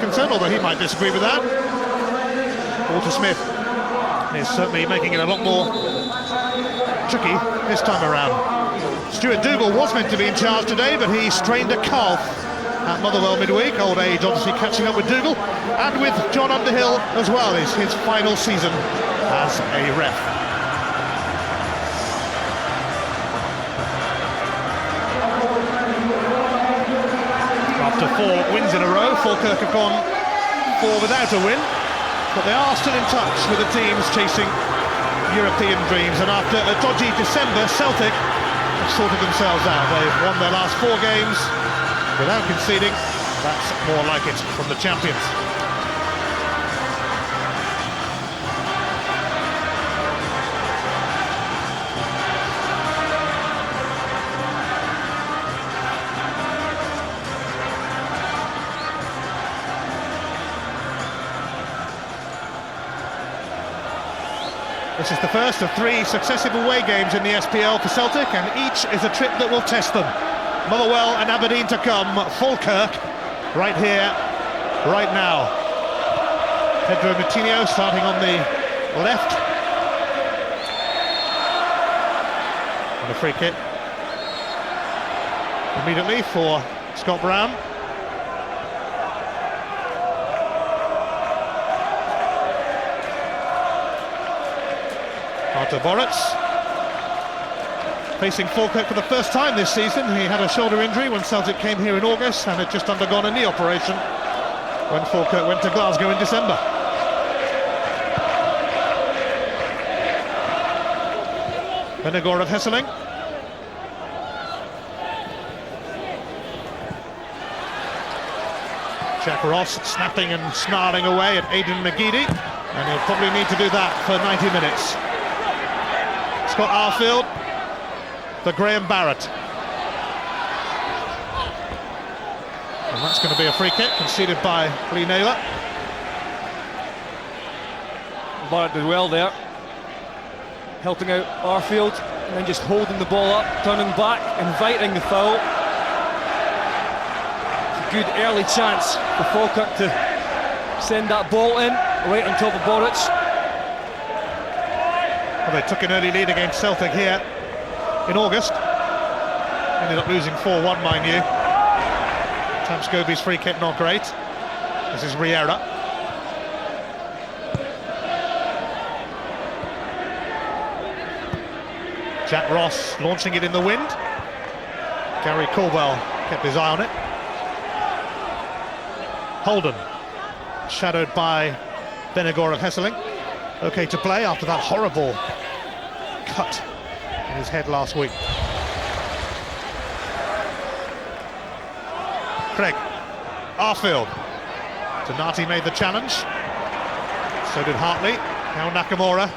concerned, although he might disagree with that. Walter Smith is certainly making it a lot more tricky this time around. Stuart Dougal was meant to be in charge today, but he strained a calf at Motherwell midweek. Old age obviously catching up with Dougal, and with John Underhill as well. Is his final season as a ref. After 4 wins in a row, Falkirk have gone 4 without a win, but they are still in touch with the teams chasing European dreams, and after a dodgy December, Celtic have sorted themselves out. They've won their last 4 games without conceding. That's more like it from the champions. This is the first of 3 successive away games in the SPL for Celtic, and each is a trip that will test them. Motherwell and Aberdeen to come, Falkirk right here, right now. Pedro Moutinho starting on the left. And a free kick immediately for Scott Brown. Artur Boruc facing Falkirk for the first time this season. He had a shoulder injury when Celtic came here in August and had just undergone a knee operation when Falkirk went to Glasgow in December. Venegor of Hesseling. Jack Ross snapping and snarling away at Aidan McGeady, and he'll probably need to do that for 90 minutes. Scott Arfield for Graham Barrett. And that's going to be a free kick conceded by Lee Naylor. Barrett did well there, helping out Arfield and then just holding the ball up, turning back, inviting the foul. It's a good early chance for Falkirk to send that ball in, right on top of Boruc. Well, they took an early lead against Celtic here in August. Ended up losing 4-1, mind you. Tam Scobie's free kick not great. This is Riera. Jack Ross launching it in the wind. Gary Caldwell kept his eye on it. Holden, shadowed by Venegor of Hesseling. Okay to play after that horrible cut in his head last week. Craig, Arfield. Donati made the challenge. So did Hartley. Now Nakamura.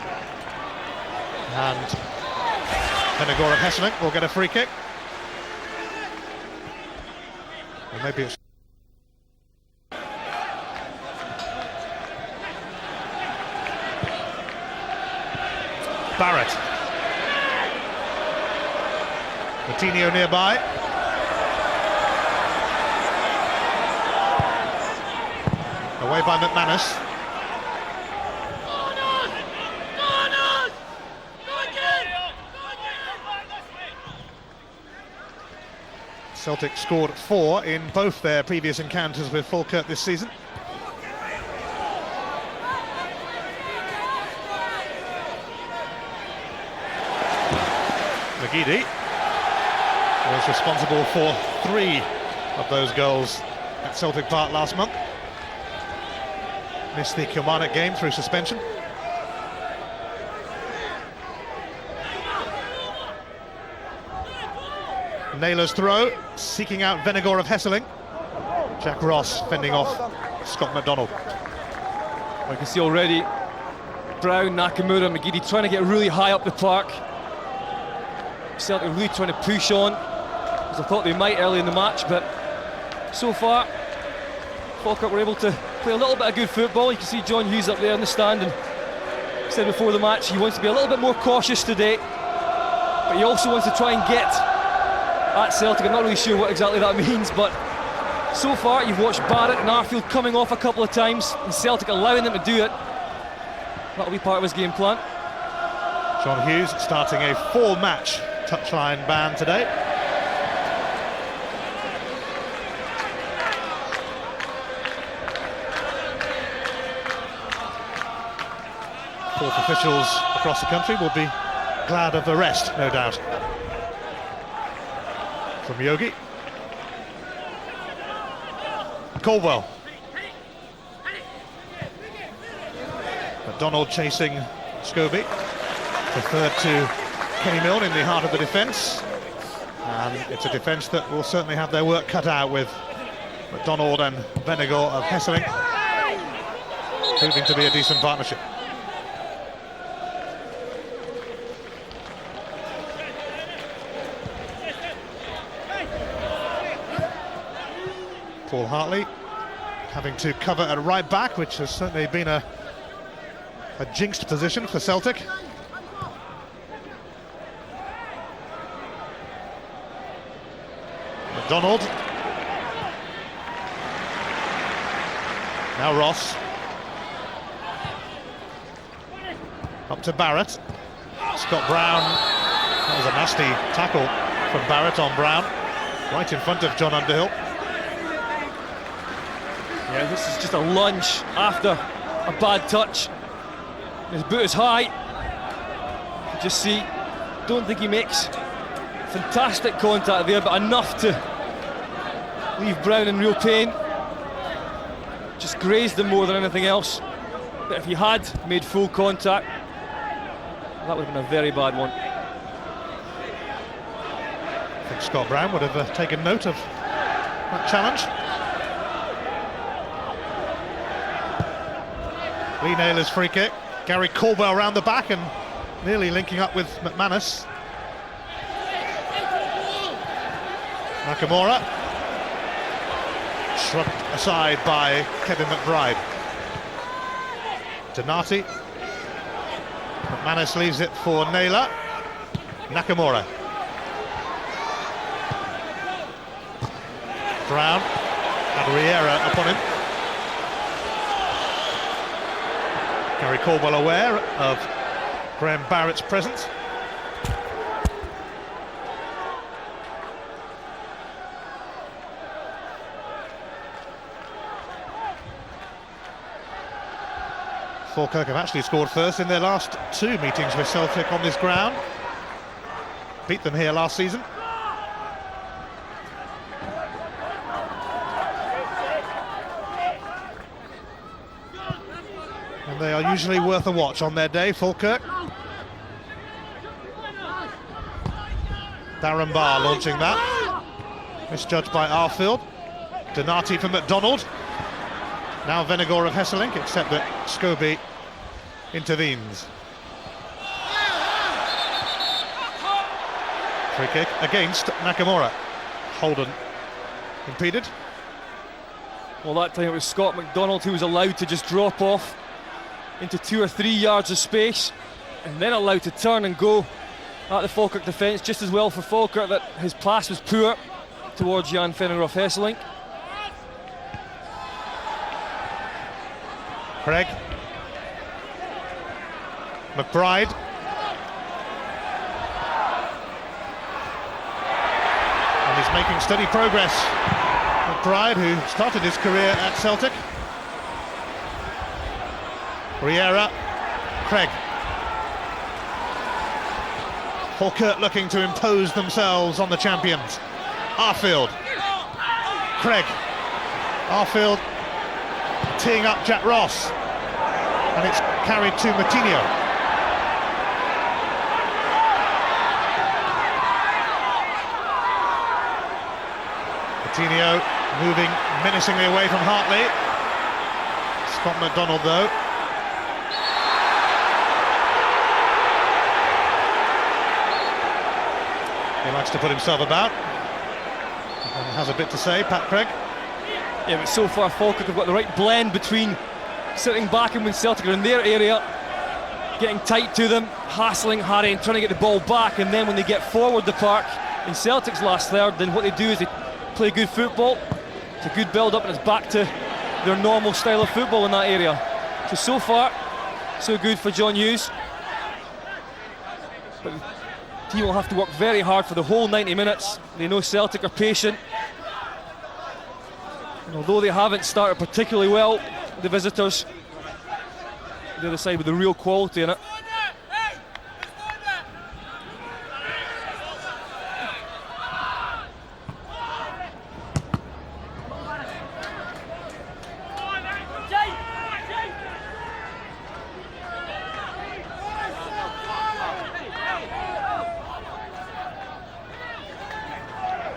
And Venegor of Hesseling will get a free kick. Or maybe it's Barrett. Moutinho nearby. Away by McManus. Celtic scored 4 in both their previous encounters with Falkirk this season. McGeady was responsible for 3 of those goals at Celtic Park last month. Missed the Kilmarnock game through suspension. Naylor's throw, seeking out Venegor of Hesseling. Jack Ross fending off Scott McDonald. Well, you can see already Brown, Nakamura, McGeady trying to get really high up the park. Celtic really trying to push on, as I thought they might early in the match, but so far Falkirk were able to play a little bit of good football. You can see John Hughes up there in the stand, and he said before the match he wants to be a little bit more cautious today, but he also wants to try and get at Celtic. I'm not really sure what exactly that means, but So far, you've watched Barrett and Arfield coming off a couple of times, and Celtic allowing them to do it. That'll be part of his game plan. John Hughes starting a 4-match touchline ban today. Fourth officials across the country will be glad of the rest, no doubt. From Yogi. Caldwell. McDonald chasing Scobie. Preferred to Kenny Milne in the heart of the defence. And it's a defence that will certainly have their work cut out with McDonald and Vennegoor of Hesseling proving to be a decent partnership. Paul Hartley having to cover at right back, which has certainly been a jinxed position for Celtic. McDonald. Now Ross. Up to Barrett. Scott Brown. That was a nasty tackle from Barrett on Brown, right in front of John Underhill. Yeah, this is just a lunge after a bad touch. His boot is high. You just see, don't think he makes fantastic contact there, but enough to leave Brown in real pain. Just grazed him more than anything else. But if he had made full contact, that would have been a very bad one. I think Scott Brown would have taken note of that challenge. Lee Naylor's free kick. Gary Caldwell round the back and nearly linking up with McManus. Nakamura. Shrugged aside by Kevin McBride. Donati. McManus leaves it for Naylor. Nakamura. Brown. And Riera upon him. Gary Caldwell aware of Graham Barrett's presence. Falkirk have actually scored first in their last 2 meetings with Celtic on this ground. Beat them here last season. And they are usually worth a watch on their day, Falkirk. Darren Barr launching that. Misjudged by Arfield. Donati for McDonald. Now Vennegoor of Hesseling, except that Scobie intervenes. Free kick against Nakamura. Holden impeded. Well, that time it was Scott McDonald who was allowed to just drop off into 2 or 3 yards of space and then allowed to turn and go at the Falkirk defence. Just as well for Falkirk that his pass was poor towards Jan Vennegoor of Hesseling. Craig. McBride. And he's making steady progress. McBride, who started his career at Celtic. Riera. Craig. Falkirk looking to impose themselves on the champions. Arfield. Craig. Arfield teeing up Jack Ross, and it's carried to Moutinho. Moutinho moving menacingly away from Hartley. Scott McDonald though. He likes to put himself about and has a bit to say, Pat Craig. Yeah, but so far Falkirk have got the right blend between sitting back and when Celtic are in their area, getting tight to them, hassling, harrying, trying to get the ball back, and then when they get forward the park in Celtic's last third, then what they do is they play good football, It's a good build-up, and it's back to their normal style of football in that area. So far, so good for John Hughes. But the team will have to work very hard for the whole 90 minutes. They know Celtic are patient. And although they haven't started particularly well, the visitors, the other side with the real quality in it.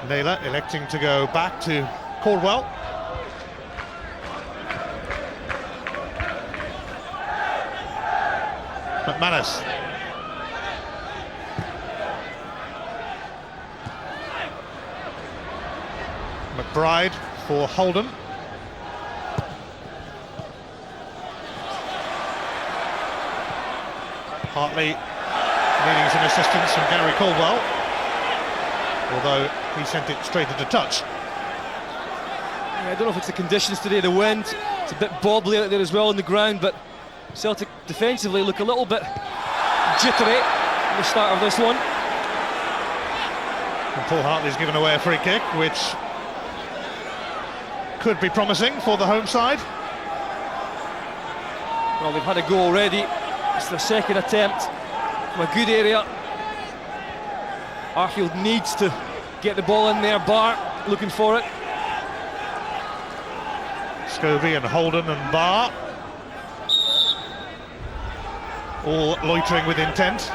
Naylor electing to go back to Caldwell. McManus. McBride for Holden. Hartley needing some assistance from Gary Caldwell, although he sent it straight into touch. I don't know if it's the conditions today, the wind, it's a bit bobbly out there as well on the ground, but Celtic defensively look a little bit jittery at the start of this one. And Paul Hartley's given away a free kick, which could be promising for the home side. Well, they've had a go already. It's their second attempt from a good area. Arfield needs to get the ball in there. Barr looking for it. Scobie and Holden and Barr all loitering with intent.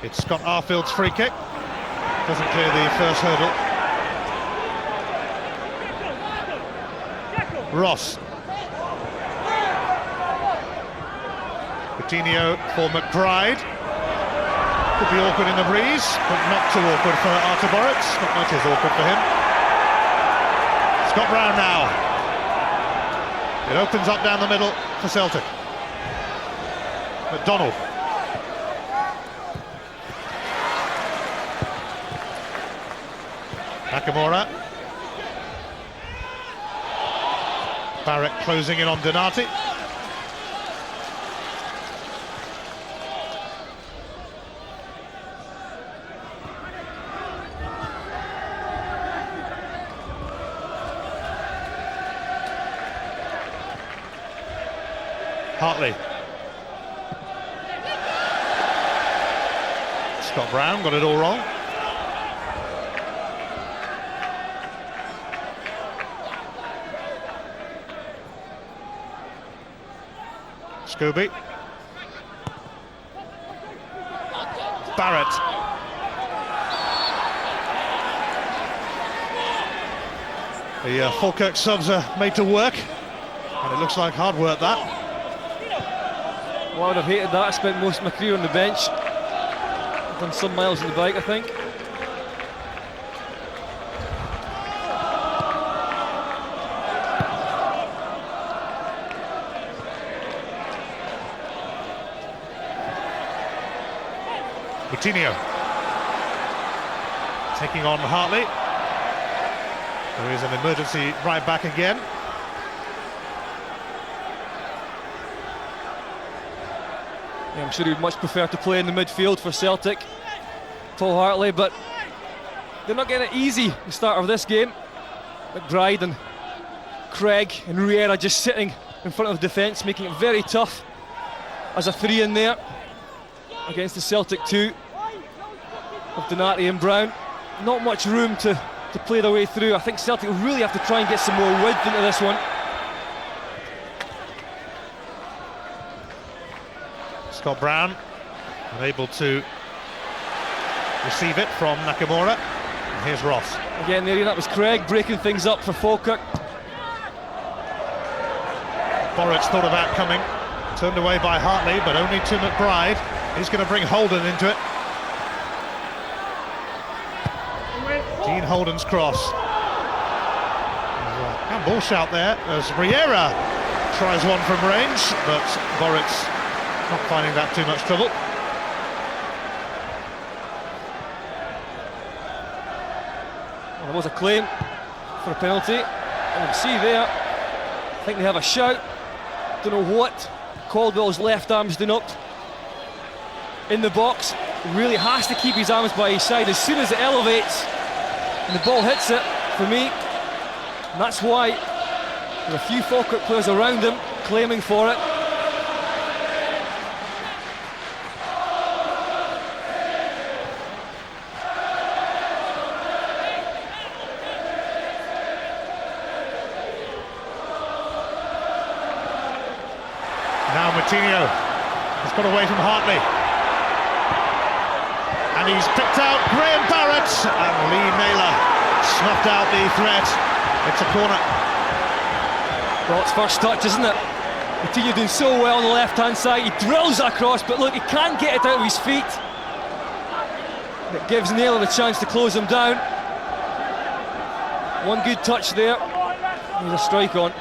It's Scott Arfield's free kick. Doesn't clear the first hurdle. Ross. Coutinho for McBride. Could be awkward in the breeze, but not too awkward for Artur Boruc. Not much is awkward for him. Scott Brown now. It opens up down the middle for Celtic. McDonald. Nakamura. Barrett closing in on Donati. Hartley. Scott Brown got it all wrong. Scobie. Barrett. The Falkirk subs are made to work, and it looks like hard work that. Well, I would have hated that. I spent most of my career on the bench. I've done some miles on the bike, I think. Coutinho taking on Hartley. There is an emergency right back again. Yeah, I'm sure he'd much prefer to play in the midfield for Celtic, Paul Hartley, but they're not getting it easy at the start of this game. McBride and Craig and Riera just sitting in front of the defence, making it very tough as a three in there against the Celtic two of Donati and Brown. Not much room to play their way through. I think Celtic really have to try and get some more width into this one. Scott Brown unable to receive it from Nakamura. And here's Ross. Again, there, that was Craig breaking things up for Falkirk. Boruc thought about coming, turned away by Hartley, but only to McBride. He's going to bring Holden into it. Dean Holden's cross. Handball shout there as Riera tries one from range, but Boruc not finding that too much trouble. Well, there was a claim for a penalty. And you can see there, I think they have a shout. Don't know what Caldwell's left arm's doing up in the box. He really has to keep his arms by his side. As soon as it elevates and the ball hits it, for me, and that's why there are a few Falkirk players around him claiming for it. Now Moutinho has got away from Hartley. And he's picked out Graham Barrett, and Lee Naylor snuffed out the threat. It's a corner. Well, it's first touch, isn't it? Moutinho doing so well on the left-hand side. He drills it across, but look, he can't get it out of his feet. It gives Naylor the chance to close him down. One good touch there. There's a strike on.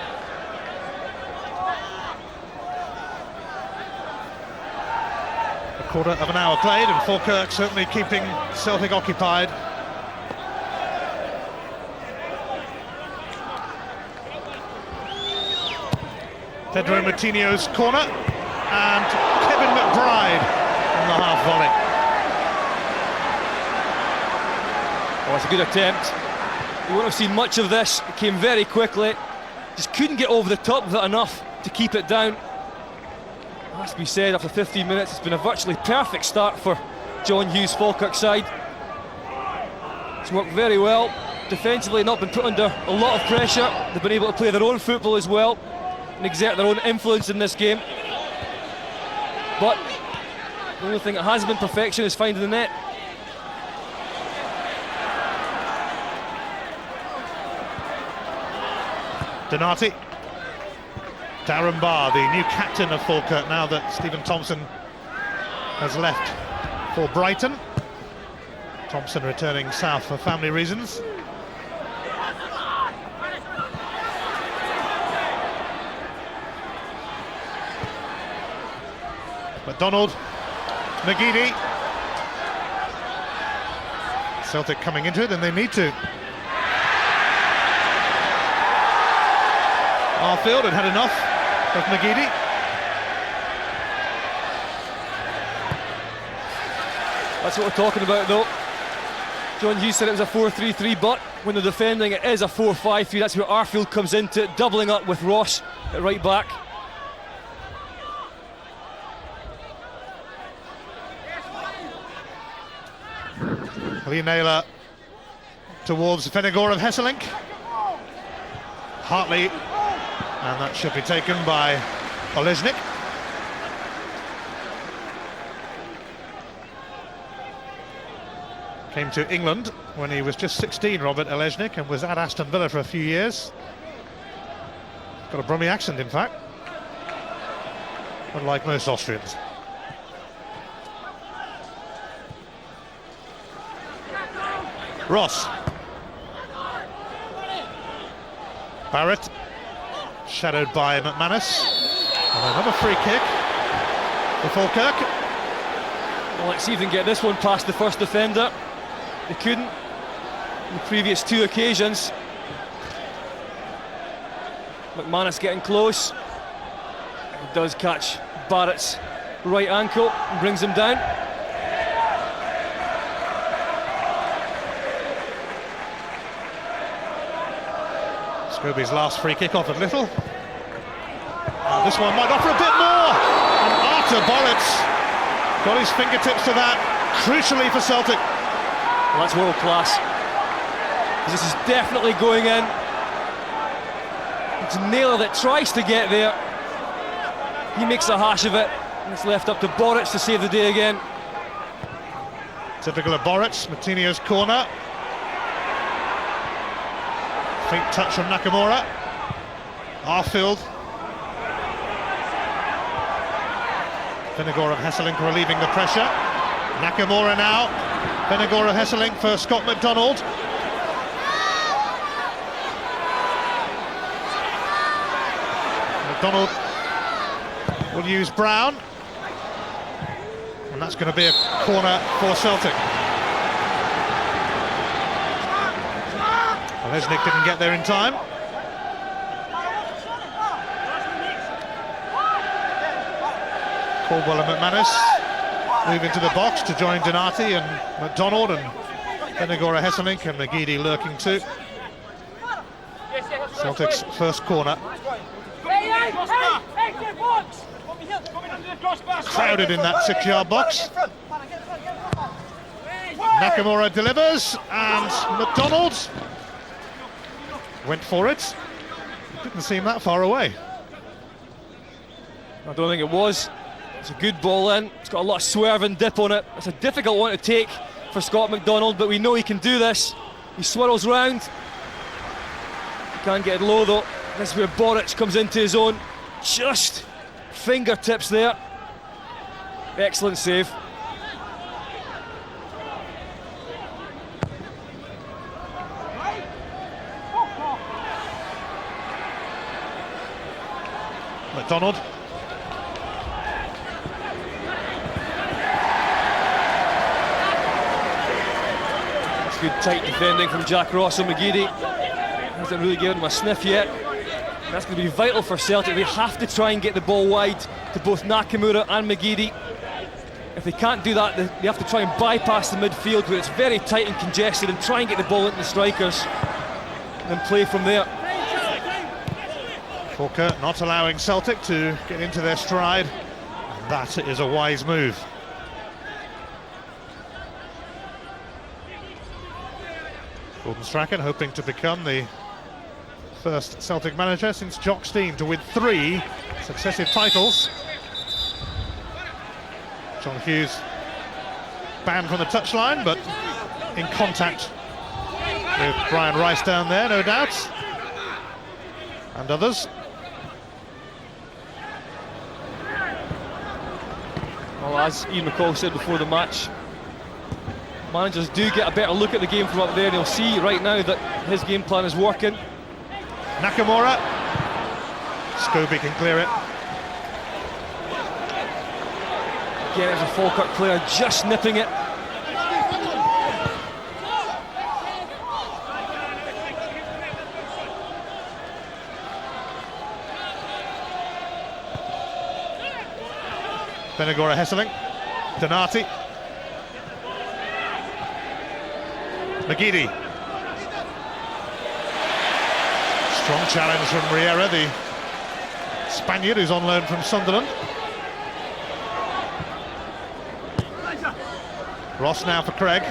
A quarter of an hour played, and Falkirk certainly keeping Celtic occupied. Pedro Moutinho's corner, and Kevin McBride on the half volley. Oh, it's a good attempt. You won't have seen much of this. It came very quickly. Just couldn't get over the top of it enough to keep it down. It has to be said, after 15 minutes, it's been a virtually perfect start for John Hughes' Falkirk side. It's worked very well. Defensively, not been put under a lot of pressure. They've been able to play their own football as well and exert their own influence in this game. But the only thing that hasn't been perfection is finding the net. Donati. Darren Barr, the new captain of Falkirk, now that Stephen Thompson has left for Brighton. Thompson returning south for family reasons. McDonald, McGeady. Celtic coming into it, and they need to. Arfield had enough of McGeady. That's what we're talking about, though. John Hughes said it was a 4-3-3, but when they're defending, it is a 4-5-3. That's where Arfield comes into it, doubling up with Ross at right back. Lee Naylor towards Venegor of Hesselink. Hartley, and that should be taken by Olesnik. Came to England when he was just 16, Robert Olesnik, and was at Aston Villa for a few years. Got a Brummie accent, in fact, unlike most Austrians. Ross. Barrett, shadowed by McManus. And another free kick for Falkirk. Well, let's see if they can get this one past the first defender. They couldn't in the previous two occasions. McManus getting close. He does catch Barrett's right ankle and brings him down. Scobie's last free kick off at Little. This one might offer a bit more. And Artur Boritz got his fingertips to that, crucially for Celtic. Well, that's world class. This is definitely going in. It's Naylor that tries to get there. He makes a hash of it, and it's left up to Boritz to save the day again. Typical of Boritz. Moutinho's corner. Faint touch from Nakamura. Arfield. Venegor of Hesselink relieving the pressure. Nakamura now. Venegor of Hesselink for Scott McDonald. McDonald will use Brown. And that's going to be a corner for Celtic. Hesnick didn't get there in time. Caldwell and McManus move into the box to join Donati and McDonald, and Benagora, Hesselink and McGeady lurking too. Celtic's first corner. Crowded in that 6-yard box. Nakamura delivers, and McDonald went for it. It didn't seem that far away. I don't think it was. It's a good ball in. It's got a lot of swerve and dip on it. It's a difficult one to take for Scott McDonald, but we know he can do this. He swirls round. He can't get it low though. This is where Boric comes into his own. Just fingertips there. Excellent save. McDonald. That's good tight defending from Jack Ross and McGeady. Hasn't really given him a sniff yet. That's going to be vital for Celtic. They have to try and get the ball wide to both Nakamura and McGeady. If they can't do that, they have to try and bypass the midfield where it's very tight and congested, and try and get the ball into the strikers and then play from there. Falkirk not allowing Celtic to get into their stride. That is a wise move. Gordon Strachan hoping to become the first Celtic manager since Jock Stein to win 3 successive titles. John Hughes banned from the touchline, but in contact with Brian Rice down there, no doubt, and others. Well, as Ian McCall said before the match, managers do get a better look at the game from up there, and he'll see right now that his game plan is working. Nakamura. Scobie can clear it. Again, there's a Falkirk player just nipping it. Benagora, Hesselink, Donati, McGeady. Strong challenge from Riera, the Spaniard who's on loan from Sunderland. Ross now for Craig.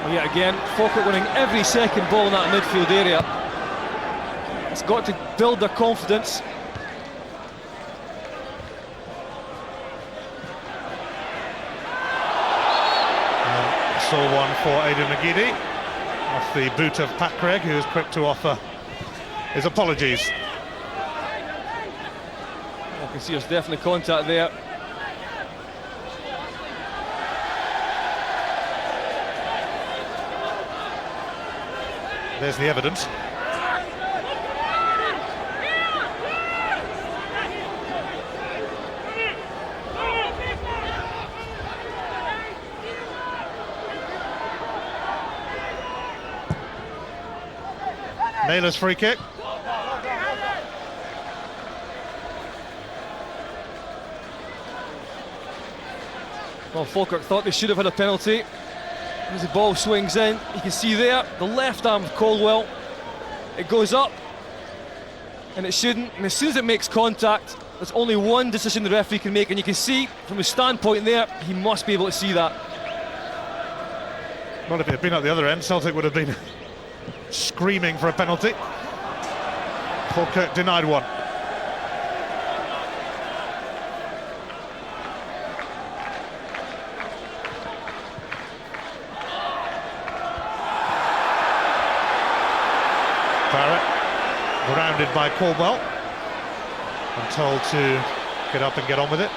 Well, yet again, Falkirk winning every second ball in that midfield area. It's got to build their confidence. Saw one for Aidan McGeady off the boot of Pat Craig, who is quick to offer his apologies. I can see there's definitely contact there. There's the evidence. Naylor's free kick. Well, Falkirk thought they should have had a penalty. As the ball swings in, you can see there the left arm of Caldwell. It goes up, and it shouldn't. And as soon as it makes contact, there's only one decision the referee can make, and you can see from his standpoint there, he must be able to see that. Well, if it had been at the other end, Celtic would have been screaming for a penalty. Falkirk denied one. Barrett, grounded by Caldwell, and told to get up and get on with it.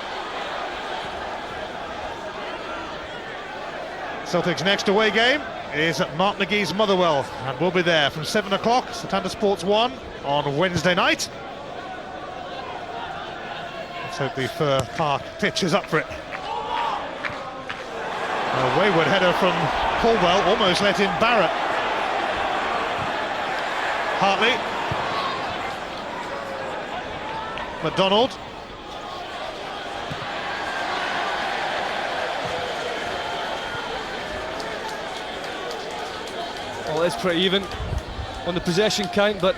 Celtic's next away game is at Mark McGee's Motherwell, and we'll be there from 7 o'clock, Satanta Sports 1 on Wednesday night. Let's hope the Fir Park pitch is up for it. A wayward header from Caldwell almost let in Barrett. Hartley. McDonald. Well, it's pretty even on the possession count, but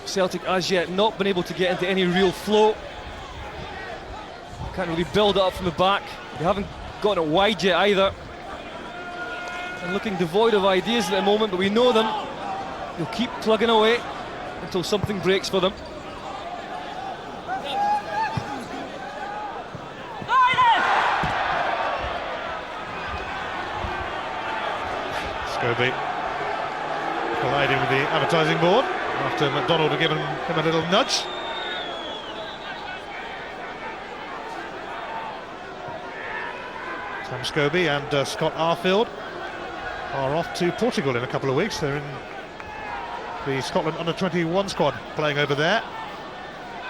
Celtic as yet not been able to get into any real flow. Can't really build it up from the back. They haven't gotten it wide yet either. And looking devoid of ideas at the moment, but we know them. They'll keep plugging away until something breaks for them. Scobie colliding with the advertising board after McDonald had given him a little nudge. Sam Scobie and Scott Arfield are off to Portugal in a couple of weeks. They're in the Scotland under-21 squad playing over there.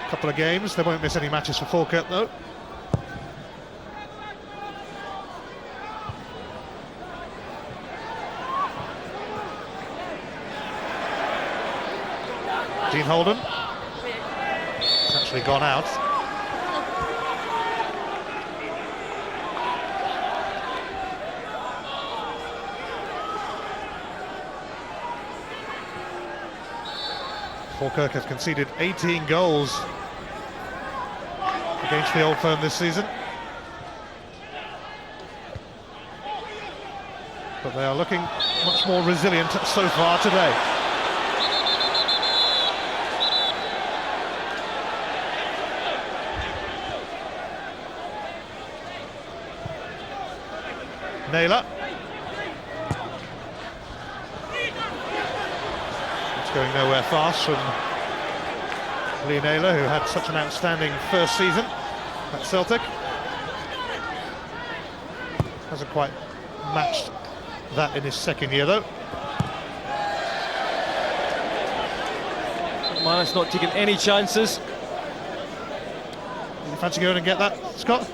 A couple of games. They won't miss any matches for Falkirk though. Dean Holden. It's actually gone out. Falkirk have conceded 18 goals against the Old Firm this season. But they are looking much more resilient so far today. Naylor. It's going nowhere fast from Lee Naylor, who had such an outstanding first season at Celtic. Hasn't quite matched that in his second year though. Manus not taking any chances. You fancy going and get that, Scott?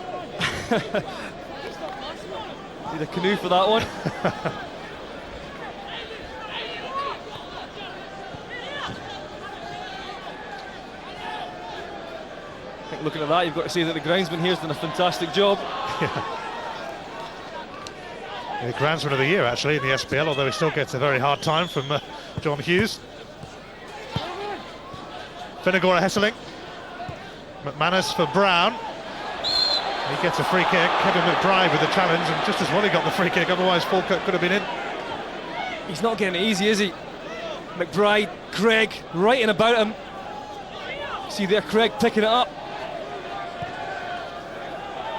Need a canoe for that one. I think looking at that, you've got to say that the groundsman here's done a fantastic job. The groundsman of the year actually in the SPL, although he still gets a very hard time from John Hughes. Finagora Hesseling. McManus for Brown. He gets a free kick. Kevin McBride with the challenge, and just as well he got the free kick, otherwise Falkirk could have been in. He's not getting it easy, is he? McBride, Craig, right in about him. See there, Craig picking it up.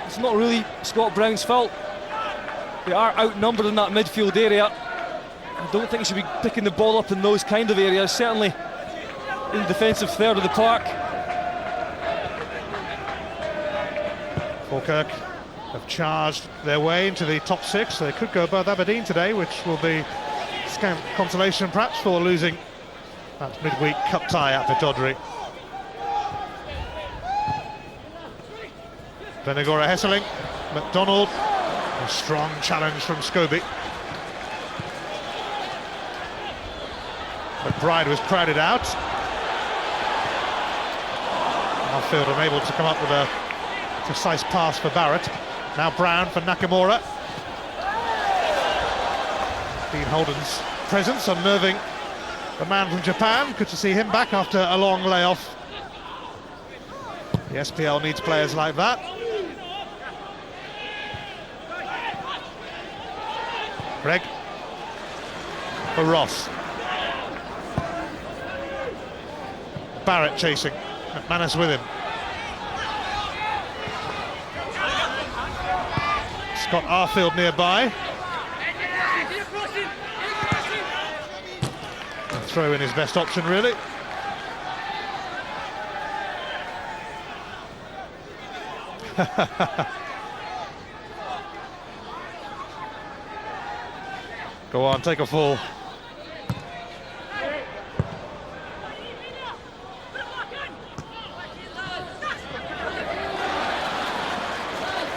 It's not really Scott Brown's fault. They are outnumbered in that midfield area. I don't think he should be picking the ball up in those kind of areas, certainly in the defensive third of the park. Falkirk have charged their way into the top six. They could go above Aberdeen today, which will be scant consolation perhaps for losing that midweek cup tie at Pittodrie. Venagora Hesseling, McDonald, a strong challenge from Scobie. McBride was crowded out. Arfield unable to come up with a precise pass for Barrett. Now Brown for Nakamura. Dean Holden's presence unnerving the man from Japan. Good to see him back after a long layoff. The SPL needs players like that. Greg for Ross. Barrett chasing. McManus with him. Scott Arfield nearby. And throw in his best option, really. Go on, take a fall.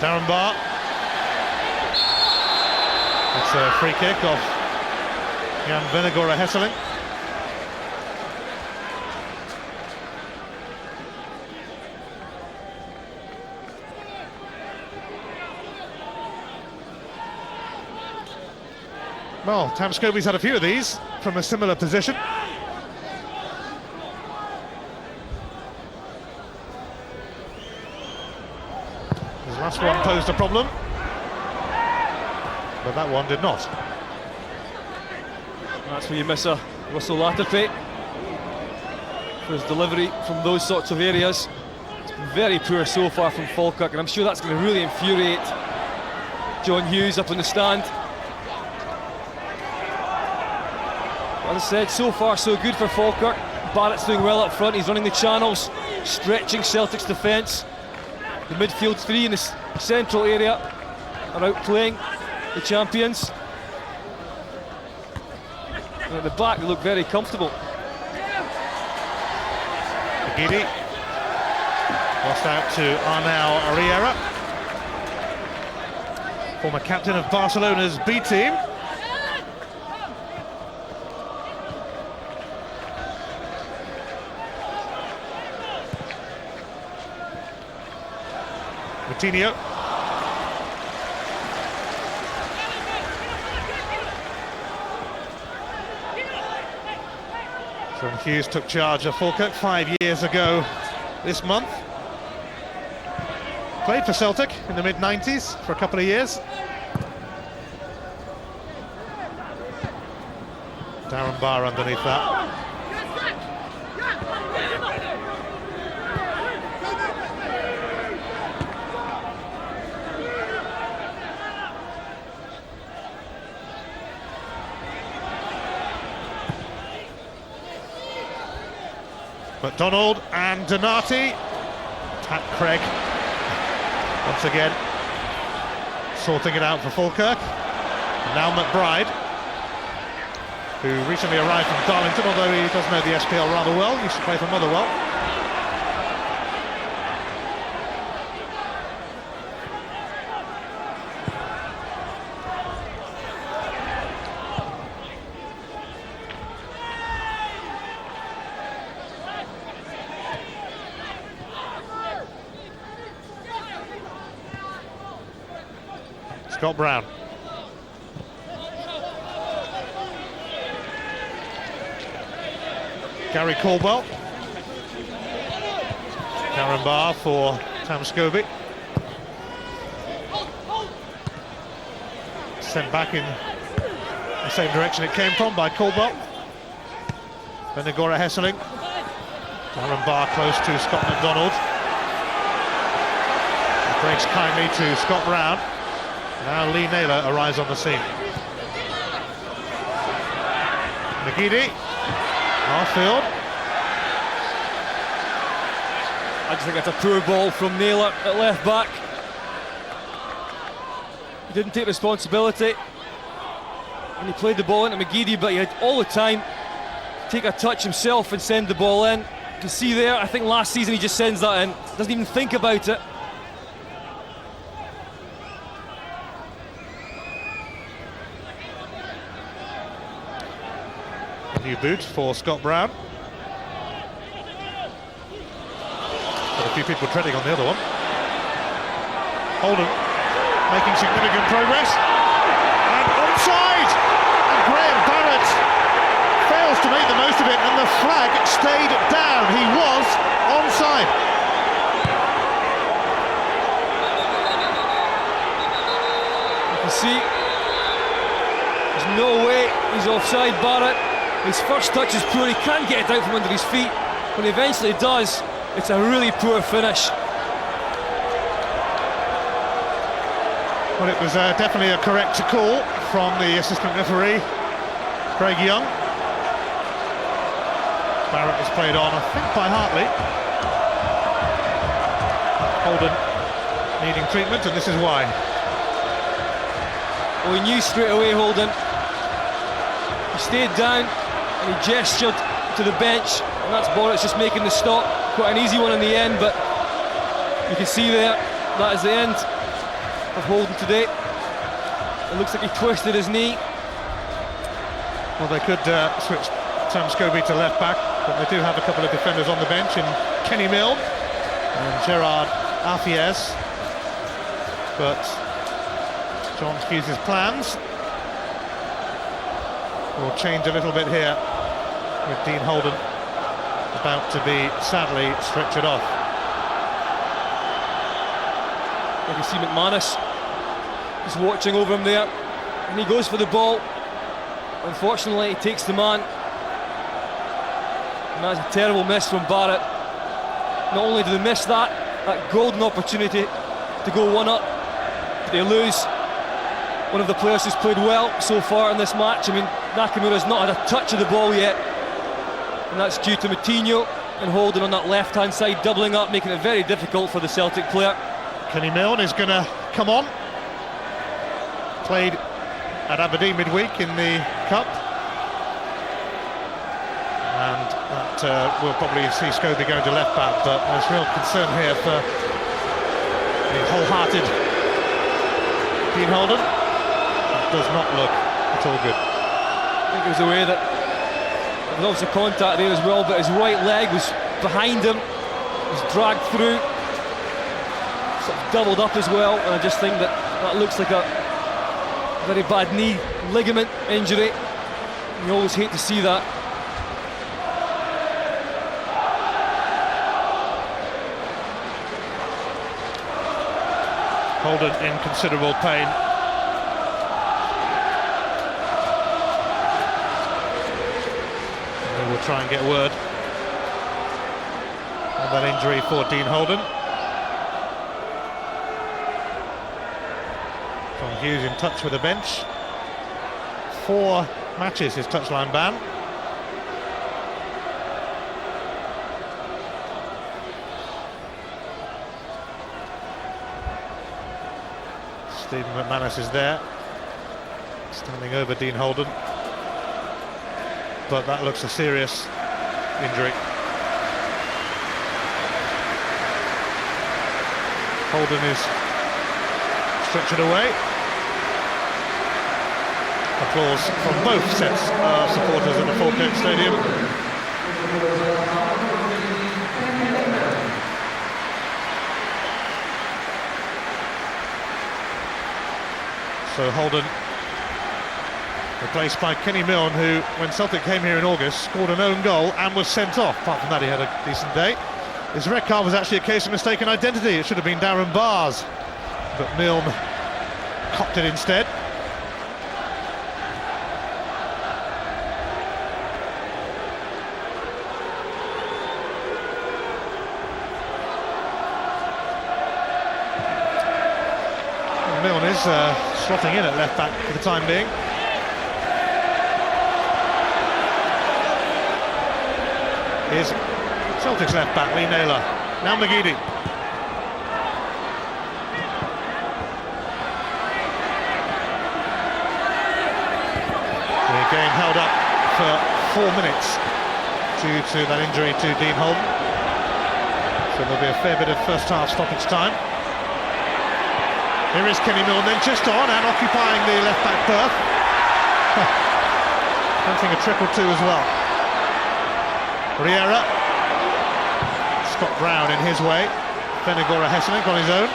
Darren Barr. It's a free kick off Jan Venegora Hesseling. Well, Tamscobi's had a few of these from a similar position. His last one posed a problem, but that one did not. That's where you miss a Russell Latifi for his delivery from those sorts of areas. It's been very poor so far from Falkirk, and I'm sure that's going to really infuriate John Hughes up in the stand. As I said, so far so good for Falkirk. Barrett's doing well up front, he's running the channels, stretching Celtic's defence. The midfield three in the central area are outplaying the champions. And at the back they look very comfortable. Gidi lost out to Arnau Arriera, former captain of Barcelona's B team. Coutinho. John Hughes took charge of Falkirk 5 years ago this month. Played for Celtic in the mid-90s for a couple of years. Darren Barr underneath that. McDonald and Donati. Pat Craig once again sorting it out for Falkirk. And now McBride, who recently arrived from Darlington, although he does know the SPL rather well, used to play for Motherwell. Scott Brown. Gary Caldwell. Darren Barr for Tamscobi. Sent back in the same direction it came from by Caldwell. Venegora Hesseling. Darren Barr close to Scott McDonald. Breaks kindly to Scott Brown. Now Lee Naylor arrives on the scene. McGeady, half-field. I just think that's a poor ball from Naylor at left back. He didn't take responsibility when he played the ball into McGeady, but he had all the time to take a touch himself and send the ball in. You can see there, I think last season he just sends that in, doesn't even think about it. New boot for Scott Brown. Got a few people treading on the other one. Holden making significant progress. And onside! And Graham Barrett fails to make the most of it, and the flag stayed down. He was onside. You can see there's no way he's offside, Barrett. His first touch is poor, he can't get it out from under his feet. When he eventually does, it's a really poor finish. Well, it was definitely a correct call from the assistant referee, Craig Young. Barrett was played on, I think, by Hartley. Holden needing treatment, and this is why. Well, he knew straight away, Holden. He stayed down and he gestured to the bench, and that's Barrett's just making the stop. Quite an easy one in the end, but you can see there, that is the end of Holden today. It looks like he twisted his knee. Well, they could switch Sam Scobie to left back, but they do have a couple of defenders on the bench in Kenny Milne and Gerard Afiez. But John Hughes' plans will change a little bit here, with Dean Holden about to be sadly stretchered off. You can see McManus just watching over him there, and he goes for the ball. Unfortunately, he takes the man, and that's a terrible miss from Barrett. Not only do they miss that golden opportunity to go one up, but they lose one of the players who's played well so far in this match. I mean, Nakamura's not had a touch of the ball yet, and that's due to Moutinho and Holden on that left-hand side, doubling up, making it very difficult for the Celtic player. Kenny Milne is going to come on. Played at Aberdeen midweek in the Cup, and that will probably see Scobie going to left back, but there's real concern here for the wholehearted Dean Holden. That does not look at all good. I think it was aware that there was obviously contact there as well, but his right leg was behind him, was dragged through, sort of doubled up as well, and I just think that looks like a very bad knee ligament injury. You always hate to see that. Holden in considerable pain. We will try and get word on that injury for Dean Holden. John Hughes in touch with the bench. 4 matches his touchline ban. Stephen McManus is there, standing over Dean Holden, but that looks a serious injury. Holden is stretchered away. Applause from both sets of supporters at the Falkirk Stadium. So Holden replaced by Kenny Milne, who, when Celtic came here in August, scored an own goal and was sent off. Apart from that, he had a decent day. His red card was actually a case of mistaken identity. It should have been Darren Barrs, but Milne copped it instead. Milne is slotting in at left back for the time being. Here's Celtic's left back, Lee Naylor. Now McGeady. The game held up for 4 minutes due to that injury to Dean Holden. So there'll be a fair bit of first half stoppage time. Here is Kenny Milne then just on and occupying the left back berth. Hunting a triple two as well. Riera. Scott Brown in his way. Venegora Hesselink on his own.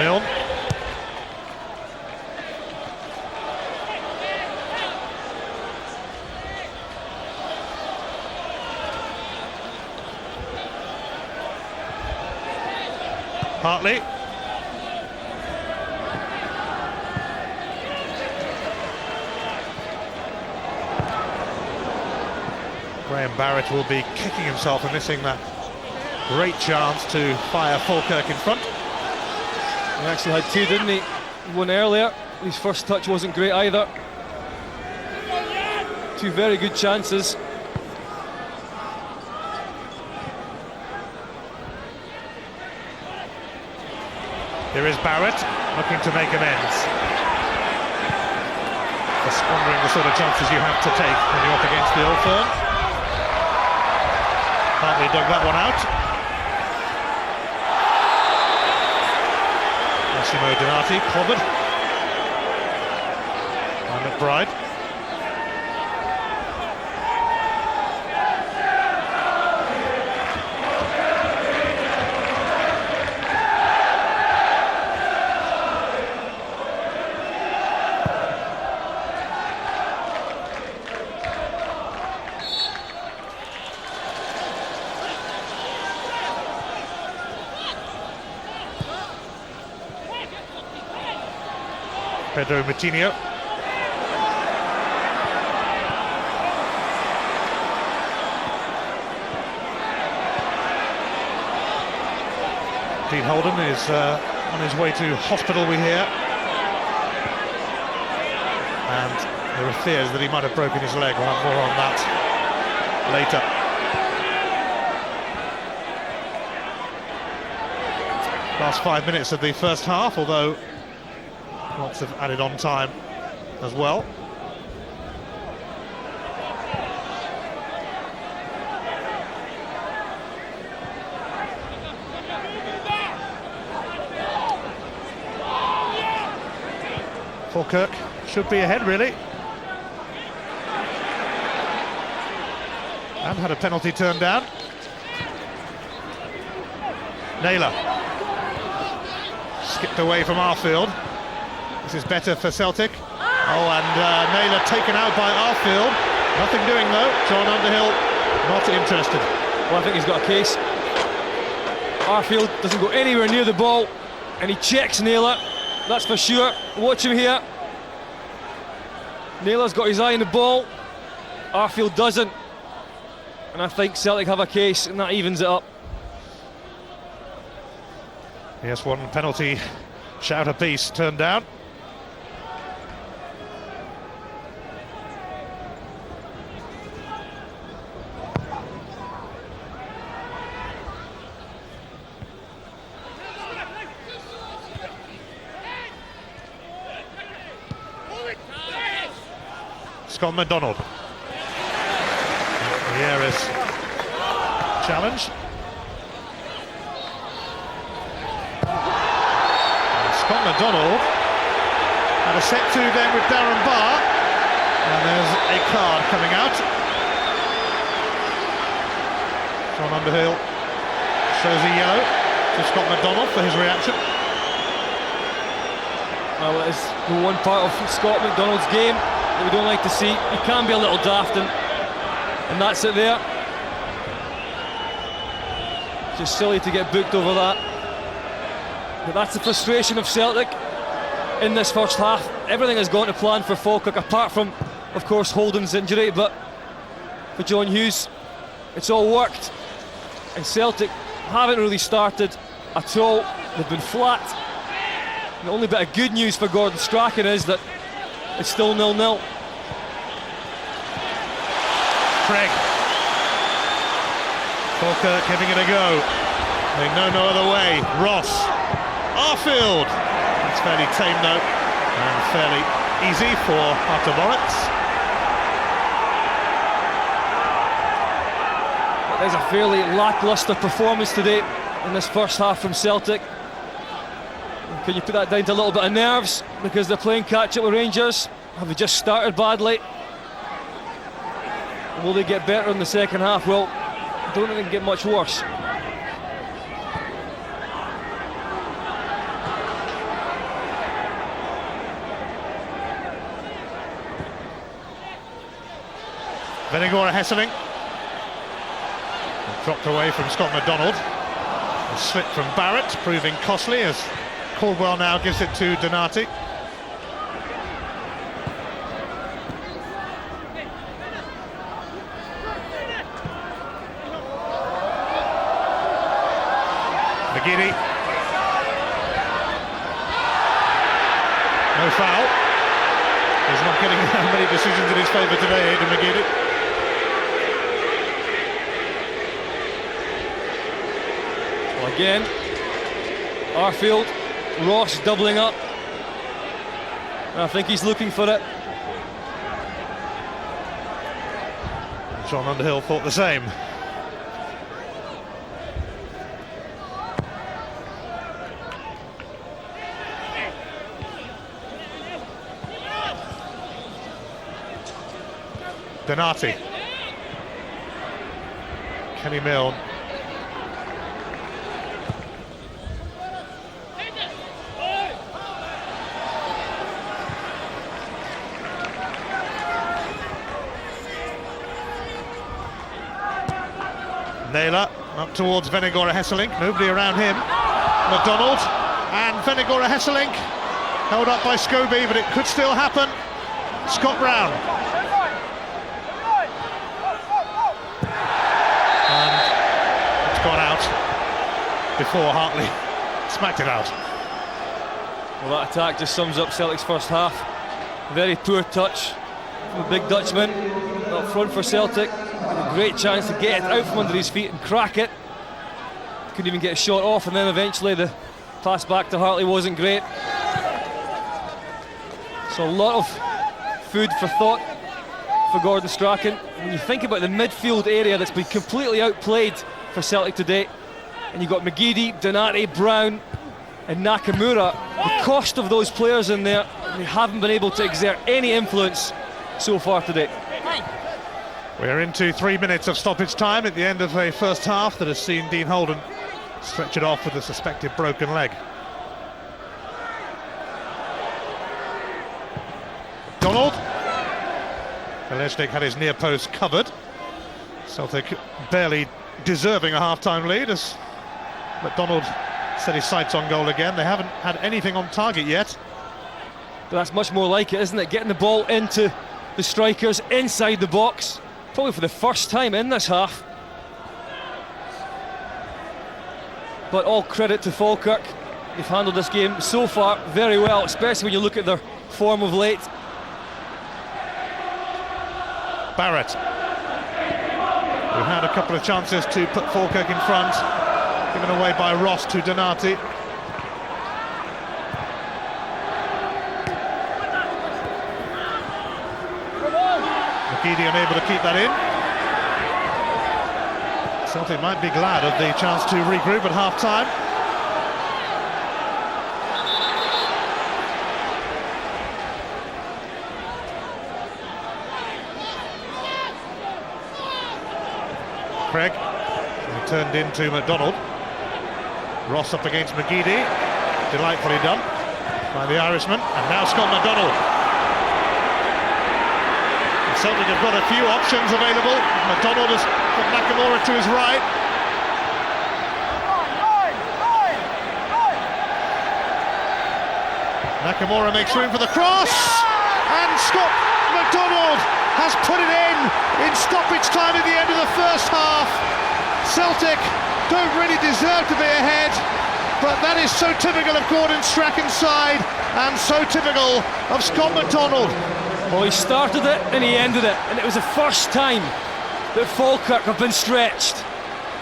Milne. Hartley. Graham Barrett will be kicking himself and missing that great chance to fire Falkirk in front. He actually had 2, didn't he? One earlier. His first touch wasn't great either. 2 very good chances. Here is Barrett looking to make amends. for squandering the sort of chances you have to take when you're up against the Old Firm. Partly dug that one out. Massimo Donati clobbered by McBride. Pedro Moutinho. Dean Holden is on his way to hospital, we hear. And there are fears that he might have broken his leg. We'll have more on that later. Last 5 minutes of the first half, although lots of added on time as well. Falkirk should be ahead, really. And had a penalty turned down. Naylor skipped away from Arfield. This is better for Celtic. Oh, and Naylor taken out by Arfield. Nothing doing though. John Underhill not interested. Well, I think he's got a case. Arfield doesn't go anywhere near the ball, and he checks Naylor. That's for sure. Watch him here. Naylor's got his eye on the ball. Arfield doesn't. And I think Celtic have a case, and that evens it up. Yes, one penalty shout apiece turned down. Scott MacDonald. Vieira's challenge. And Scott MacDonald had a set to then with Darren Barr. And there's a card coming out. John Underhill shows a yellow to Scott MacDonald for his reaction. Well, it is the one part of Scott MacDonald's game that we don't like to see. He can be a little daft, and that's it there. Just silly to get booked over that. But that's the frustration of Celtic in this first half. Everything has gone to plan for Falkirk, apart from, of course, Holden's injury. But for John Hughes, it's all worked. And Celtic haven't really started at all. They've been flat. And the only bit of good news for Gordon Strachan is that it's still 0-0. Craig. Falkirk giving it a go. They know no other way. Ross. Arfield. It's fairly tame though, and fairly easy for Artur Moritz. There's a fairly lacklustre performance today in this first half from Celtic. Can you put that down to a little bit of nerves because they're playing catch-up with Rangers? Have they just started badly? Will they get better in the second half? Well, I don't think they can get much worse. Venegora Hesseling. Dropped away from Scott MacDonald. A slip from Barrett, proving costly as Caldwell now gives it to Donati. McGeady. No foul. He's not getting many decisions in his favour today, Aidan McGeady. Well, again, Arfield, Ross doubling up. And I think he's looking for it. John Underhill thought the same. Donati. Kenny Milne. Naylor up towards Venegora Hesselink, nobody around him. McDonald and Venegora Hesselink held up by Scobie, but it could still happen. Scott Brown. And it's gone out before Hartley smacked it out. Well, that attack just sums up Celtic's first half. Very poor touch from the big Dutchman up front for Celtic. A great chance to get it out from under his feet and crack it. Couldn't even get a shot off, and then eventually the pass back to Hartley wasn't great. So a lot of food for thought for Gordon Strachan. When you think about the midfield area that's been completely outplayed for Celtic today, and you've got McGeady, Donati, Brown and Nakamura, the cost of those players in there, they haven't been able to exert any influence so far today. We're into 3 minutes of stoppage time at the end of a first half that has seen Dean Holden stretch it off with a suspected broken leg. Donald. Kaleshnik had his near post covered. Celtic barely deserving a half-time lead as McDonald set his sights on goal again. They haven't had anything on target yet. But that's much more like it, isn't it? Getting the ball into the strikers inside the box. Probably for the first time in this half. But all credit to Falkirk. They've handled this game so far very well, especially when you look at their form of late. Barrett. We had a couple of chances to put Falkirk in front, given away by Ross to Donati. McGeady unable to keep that in. Celtic might be glad of the chance to regroup at half-time. Craig turned into McDonald. Ross up against McGeady. Delightfully done by the Irishman. And now Scott McDonald. Celtic have got a few options available. McDonald has got Nakamura to his right. Nakamura makes room for the cross, and Scott McDonald has put it in stoppage time at the end of the first half. Celtic don't really deserve to be ahead, but that is so typical of Gordon Strachan's side and so typical of Scott McDonald. Well, he started it and he ended it, and it was the first time that Falkirk have been stretched,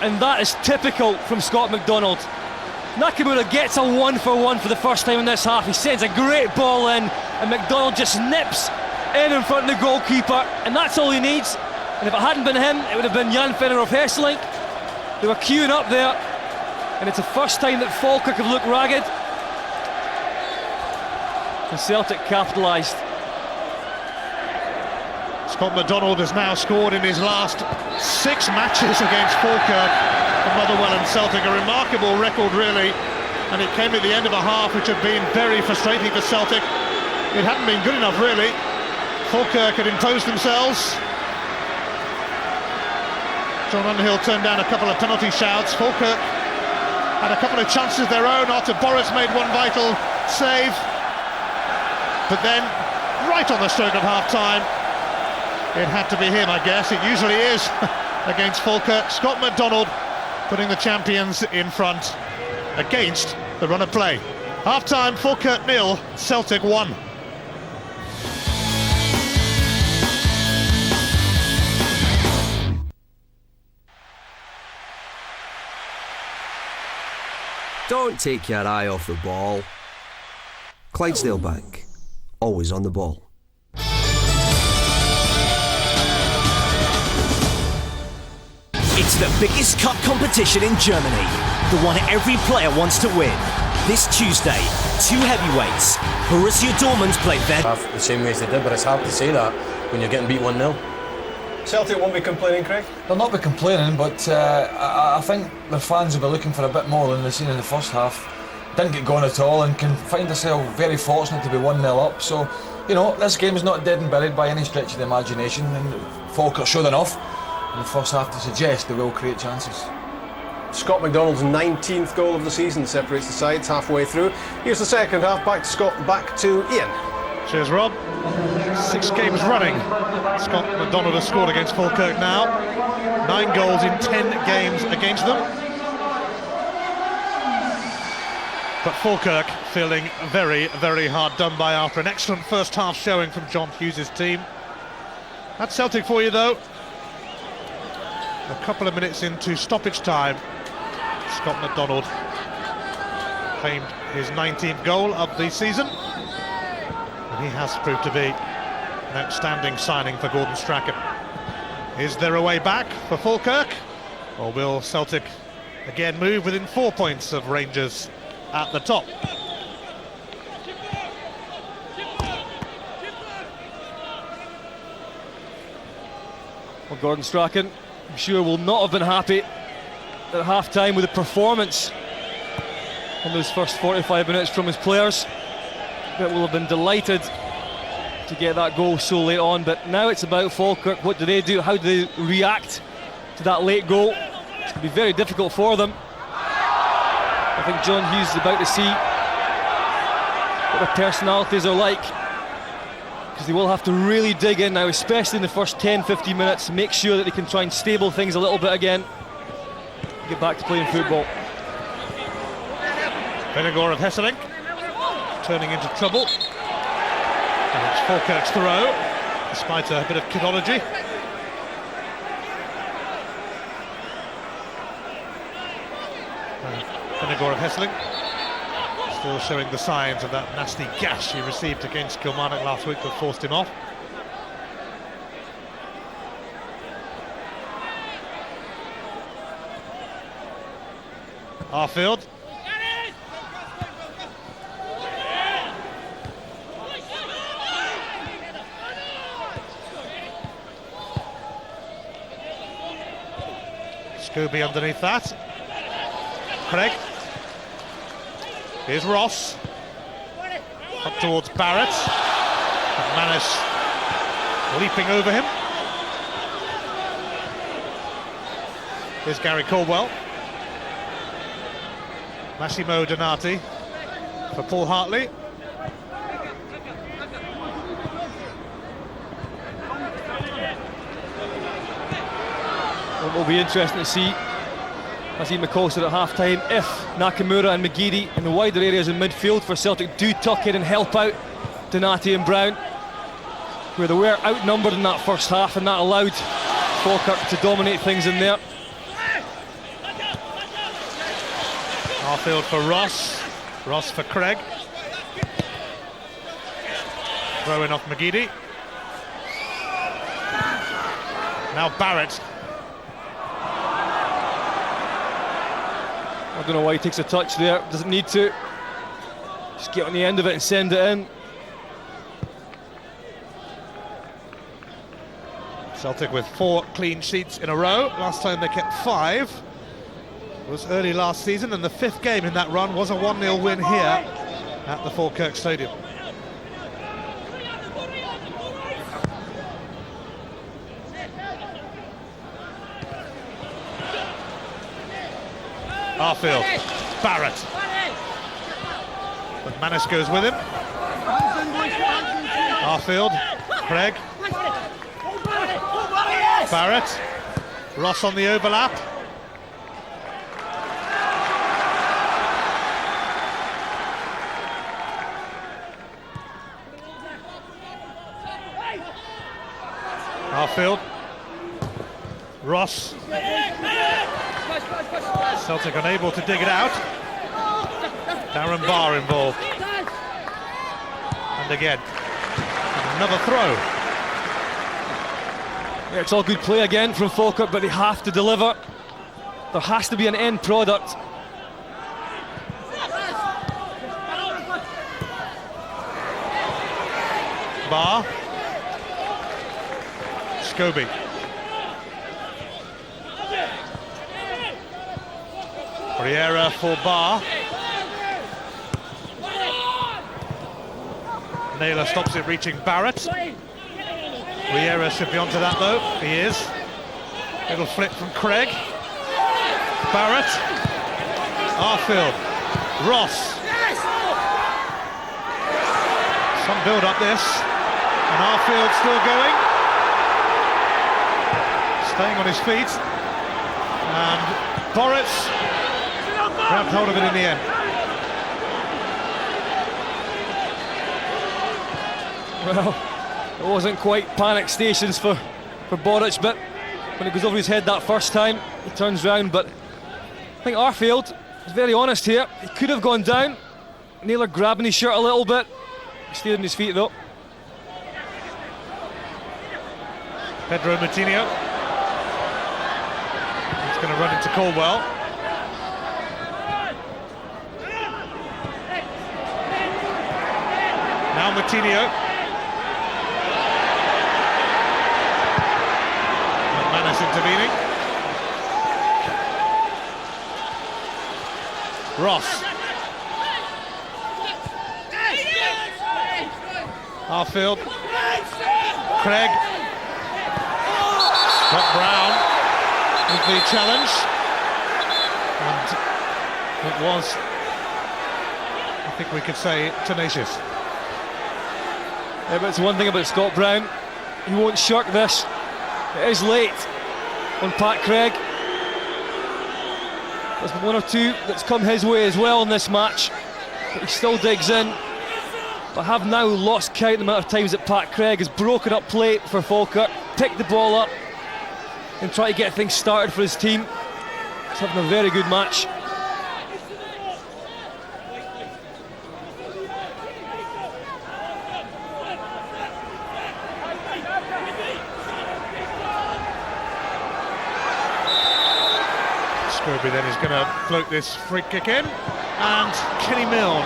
and that is typical from Scott McDonald. Nakamura gets a 1-for-1 for the first time in this half. He sends a great ball in, and McDonald just nips in front of the goalkeeper, and that's all he needs. And if it hadn't been him, it would have been Jan Fenner of Hesselink. They were queuing up there, and it's the first time that Falkirk have looked ragged, and Celtic capitalised. Scott McDonald has now scored in his last 6 matches against Falkirk and Motherwell and Celtic. A remarkable record, really, and it came at the end of a half which had been very frustrating for Celtic. It hadn't been good enough, really. Falkirk had imposed themselves. John Underhill turned down a couple of penalty shouts. Falkirk had a couple of chances of their own after Boris made one vital save, but then right on the stroke of half-time, it had to be him, I guess. It usually is against Falkirk. Scott McDonald putting the champions in front against the run of play. Half-time, Falkirk 0, Celtic 1. Don't take your eye off the ball. Clydesdale Bank, always on the ball. It's the biggest cup competition in Germany, the one every player wants to win. This Tuesday, two heavyweights. Borussia Dortmund play their... The same way as they did, but it's hard to say that when you're getting beat 1-0. Celtic won't be complaining, Craig? They'll not be complaining, but I think their fans will be looking for a bit more than they've seen in the first half. Didn't get going at all and can find themselves very fortunate to be 1-0 up. So, you know, this game is not dead and buried by any stretch of the imagination, and Falkirk showed enough in the first half to suggest they will create chances. Scott McDonald's 19th goal of the season separates the sides halfway through. Here's the second half. Back to Scott, back to Ian. Cheers, Rob. 6 games running. Scott McDonald has scored against Falkirk now. 9 goals in 10 games against them. But Falkirk feeling very, very hard done by after an excellent first half showing from John Hughes' team. That's Celtic for you, though. A couple of minutes into stoppage time, Scott McDonald claimed his 19th goal of the season, and he has proved to be an outstanding signing for Gordon Strachan. Is there a way back for Falkirk, or will Celtic again move within 4 points of Rangers at the top? Well, Gordon Strachan, I'm sure, will not have been happy at half-time with the performance in those first 45 minutes from his players, but will have been delighted to get that goal so late on. But now it's about Falkirk. What do they do? How do they react to that late goal? It's going to be very difficult for them. I think John Hughes is about to see what their personalities are like, because they will have to really dig in now, especially in the first 10-15 minutes, to make sure that they can try and stable things a little bit again, get back to playing football. Benegor of Hesselink turning into trouble, and it's Falkirk's throw, despite a bit of kidology. Benegor of Hesselink still showing the signs of that nasty gash he received against Kilmarnock last week that forced him off. Arfield. Scooby underneath that. Craig. Here's Ross. Up towards Barrett. McManus leaping over him. Here's Gary Caldwell. Massimo Donati for Paul Hartley. It will be interesting to see, as Ian McCall said at half-time, if Nakamura and McGeady in the wider areas in midfield for Celtic do tuck in and help out Donati and Brown, where they were outnumbered in that first half, and that allowed Falkirk to dominate things in there. Arfield for Ross. Ross for Craig. Throwing off McGeady. Now Barrett. I don't know why he takes a touch there, doesn't need to. Just get on the end of it and send it in. Celtic with 4 clean sheets in a row. Last time they kept 5 was early last season, and the 5th game in that run was a 1-0 win here at the Falkirk Stadium. Arfield, Barrett. McManus goes with him. Arfield, Craig. Barrett. Ross on the overlap. Arfield. Ross. Celtic unable to dig it out. Darren Barr involved. And again, another throw. Yeah, it's all good play again from Falkirk, but they have to deliver. There has to be an end product. Barr. Scobie. Riera for Barr. Naylor stops it, reaching Barrett. Riera should be onto that though. He is. Little flip from Craig. Barrett. Arfield. Ross. Some build up this. And Arfield still going. Staying on his feet. And Boritz grabbed hold of it in the end. Well, it wasn't quite panic stations for Boric, but when it goes over his head that first time, he turns round. But I think Arfield is very honest here. He could have gone down. Naylor grabbing his shirt a little bit. He stayed on his feet though. Pedro Moutinho. He's going to run into Caldwell. Now Moutinho. McManus intervening. Ross. Arfield. Craig. Scott Brown with the challenge. And it was, I think we could say, tenacious. Yeah, but it's one thing about Scott Brown, he won't shirk this. It is late on Pat Craig. There's been one or two that's come his way as well in this match, but he still digs in. But I have now lost count the amount of times that Pat Craig has broken up play for Falkirk, picked the ball up and tried to get things started for his team. He's having a very good match. Scobie then is going to float this free kick in, and Kenny Milne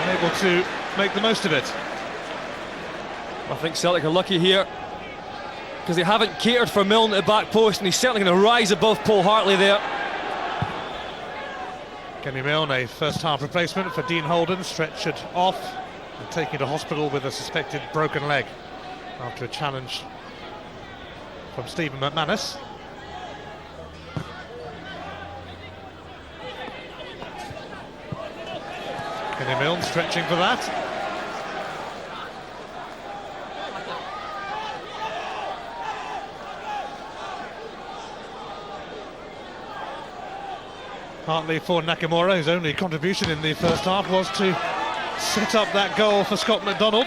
unable to make the most of it. I think Celtic are lucky here because they haven't catered for Milne at the back post, and he's certainly going to rise above Paul Hartley there. Kenny Milne, a first half replacement for Dean Holden, stretchered off and taken to hospital with a suspected broken leg after a challenge from Stephen McManus. Kenny Milne stretching for that. Hartley for Nakamura, whose only contribution in the first half was to set up that goal for Scott McDonald.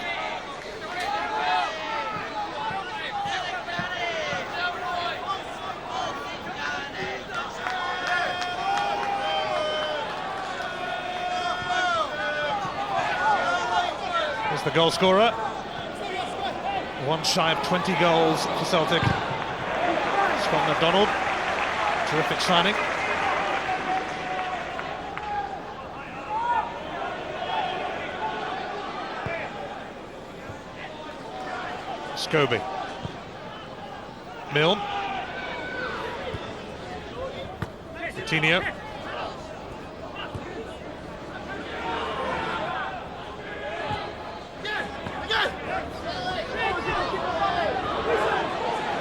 Here's the goal scorer. One shy of 20 goals for Celtic. Scott McDonald, terrific signing. Scobie. Milne. Coutinho.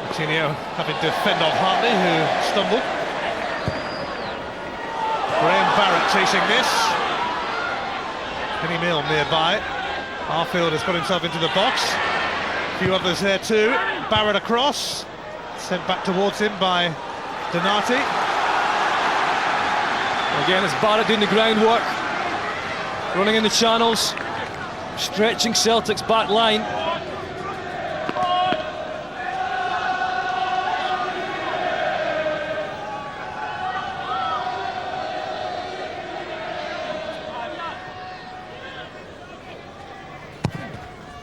Coutinho having to fend off Hartley, who stumbled. Graham Barrett chasing this. Kenny Milne nearby. Arfield has got himself into the box. A few others there too. Barrett across, sent back towards him by Donati. Again, it's Barrett doing the groundwork, running in the channels, stretching Celtic's back line.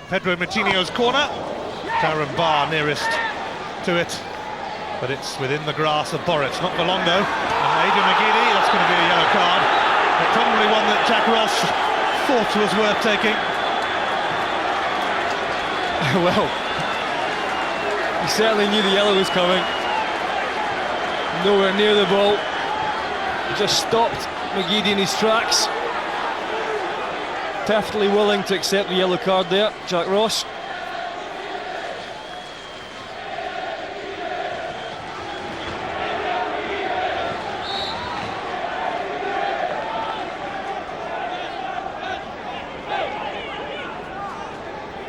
Pedro Moutinho's corner. Darren Barr nearest to it, but it's within the grasp of Boris. Not for long though. And Adrian McGeady, that's going to be a yellow card. But probably one that Jack Ross thought was worth taking. Well, he certainly knew the yellow was coming. Nowhere near the ball. Just stopped McGeady in his tracks. Perfectly willing to accept the yellow card there, Jack Ross.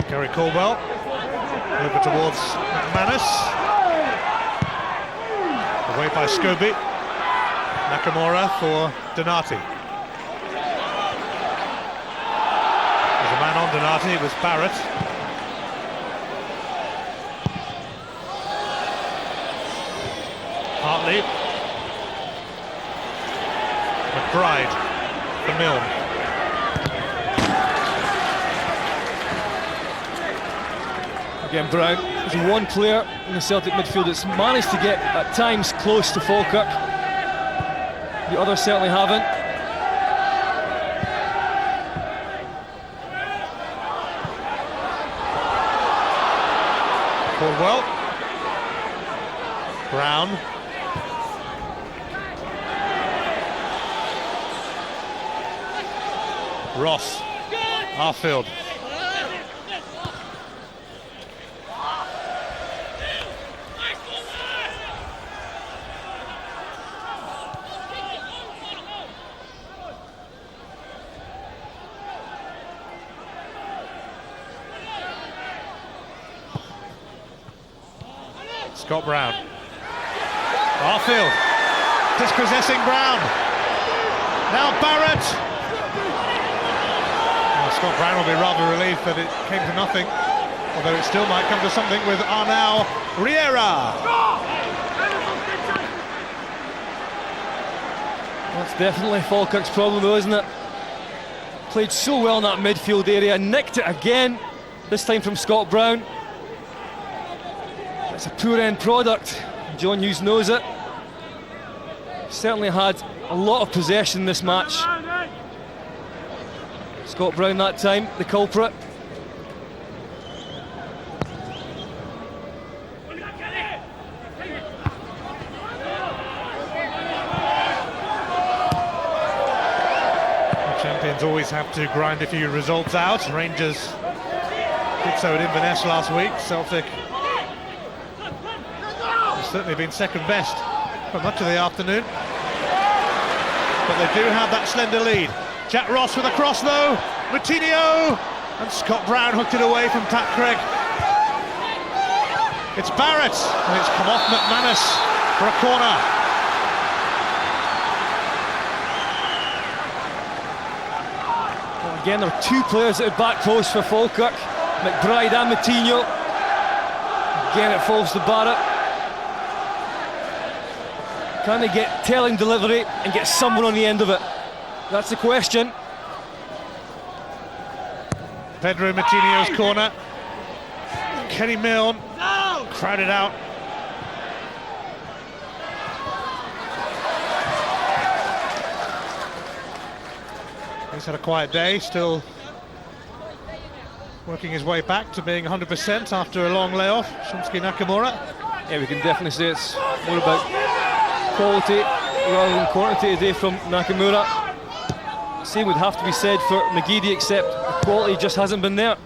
Gary Caldwell over towards McManus. Away by Scobie. Nakamura for Donati. There's a man on Donati, it was Barrett. Hartley. McBride for Milne. Again, Brown is one player in the Celtic midfield that's managed to get at times close to Falkirk. The others certainly haven't. Caldwell. Brown. Ross. Arfield. Scott Brown. Arfield. Dispossessing Brown. Now Barrett. Well, Scott Brown will be rather relieved that it came to nothing, although it still might come to something with Arnau Riera. That's definitely Falkirk's problem though, isn't it? Played so well in that midfield area, nicked it again, this time from Scott Brown. It's a poor end product, John Hughes knows it. Certainly had a lot of possession in this match. Scott Brown that time, the culprit. Champions always have to grind a few results out. Rangers did so at Inverness last week. Celtic has certainly been second best for much of the afternoon, but they do have that slender lead. Jack Ross with a cross though, Moutinho, and Scott Brown hooked it away from Pat Craig. It's Barrett, and it's come off McManus for a corner. Again, there are two players at the back post for Falkirk, McBride and Moutinho. Again, it falls to Barrett. Can they get telling delivery and get someone on the end of it? That's the question. Pedro Moutinho's corner. Kenny Milne crowded out. He's had a quiet day, still working his way back to being 100% after a long layoff. Shunsuke Nakamura. Yeah, we can definitely say it's more about quality rather than quantity today from Nakamura. Same would have to be said for McGeady, except the quality just hasn't been there.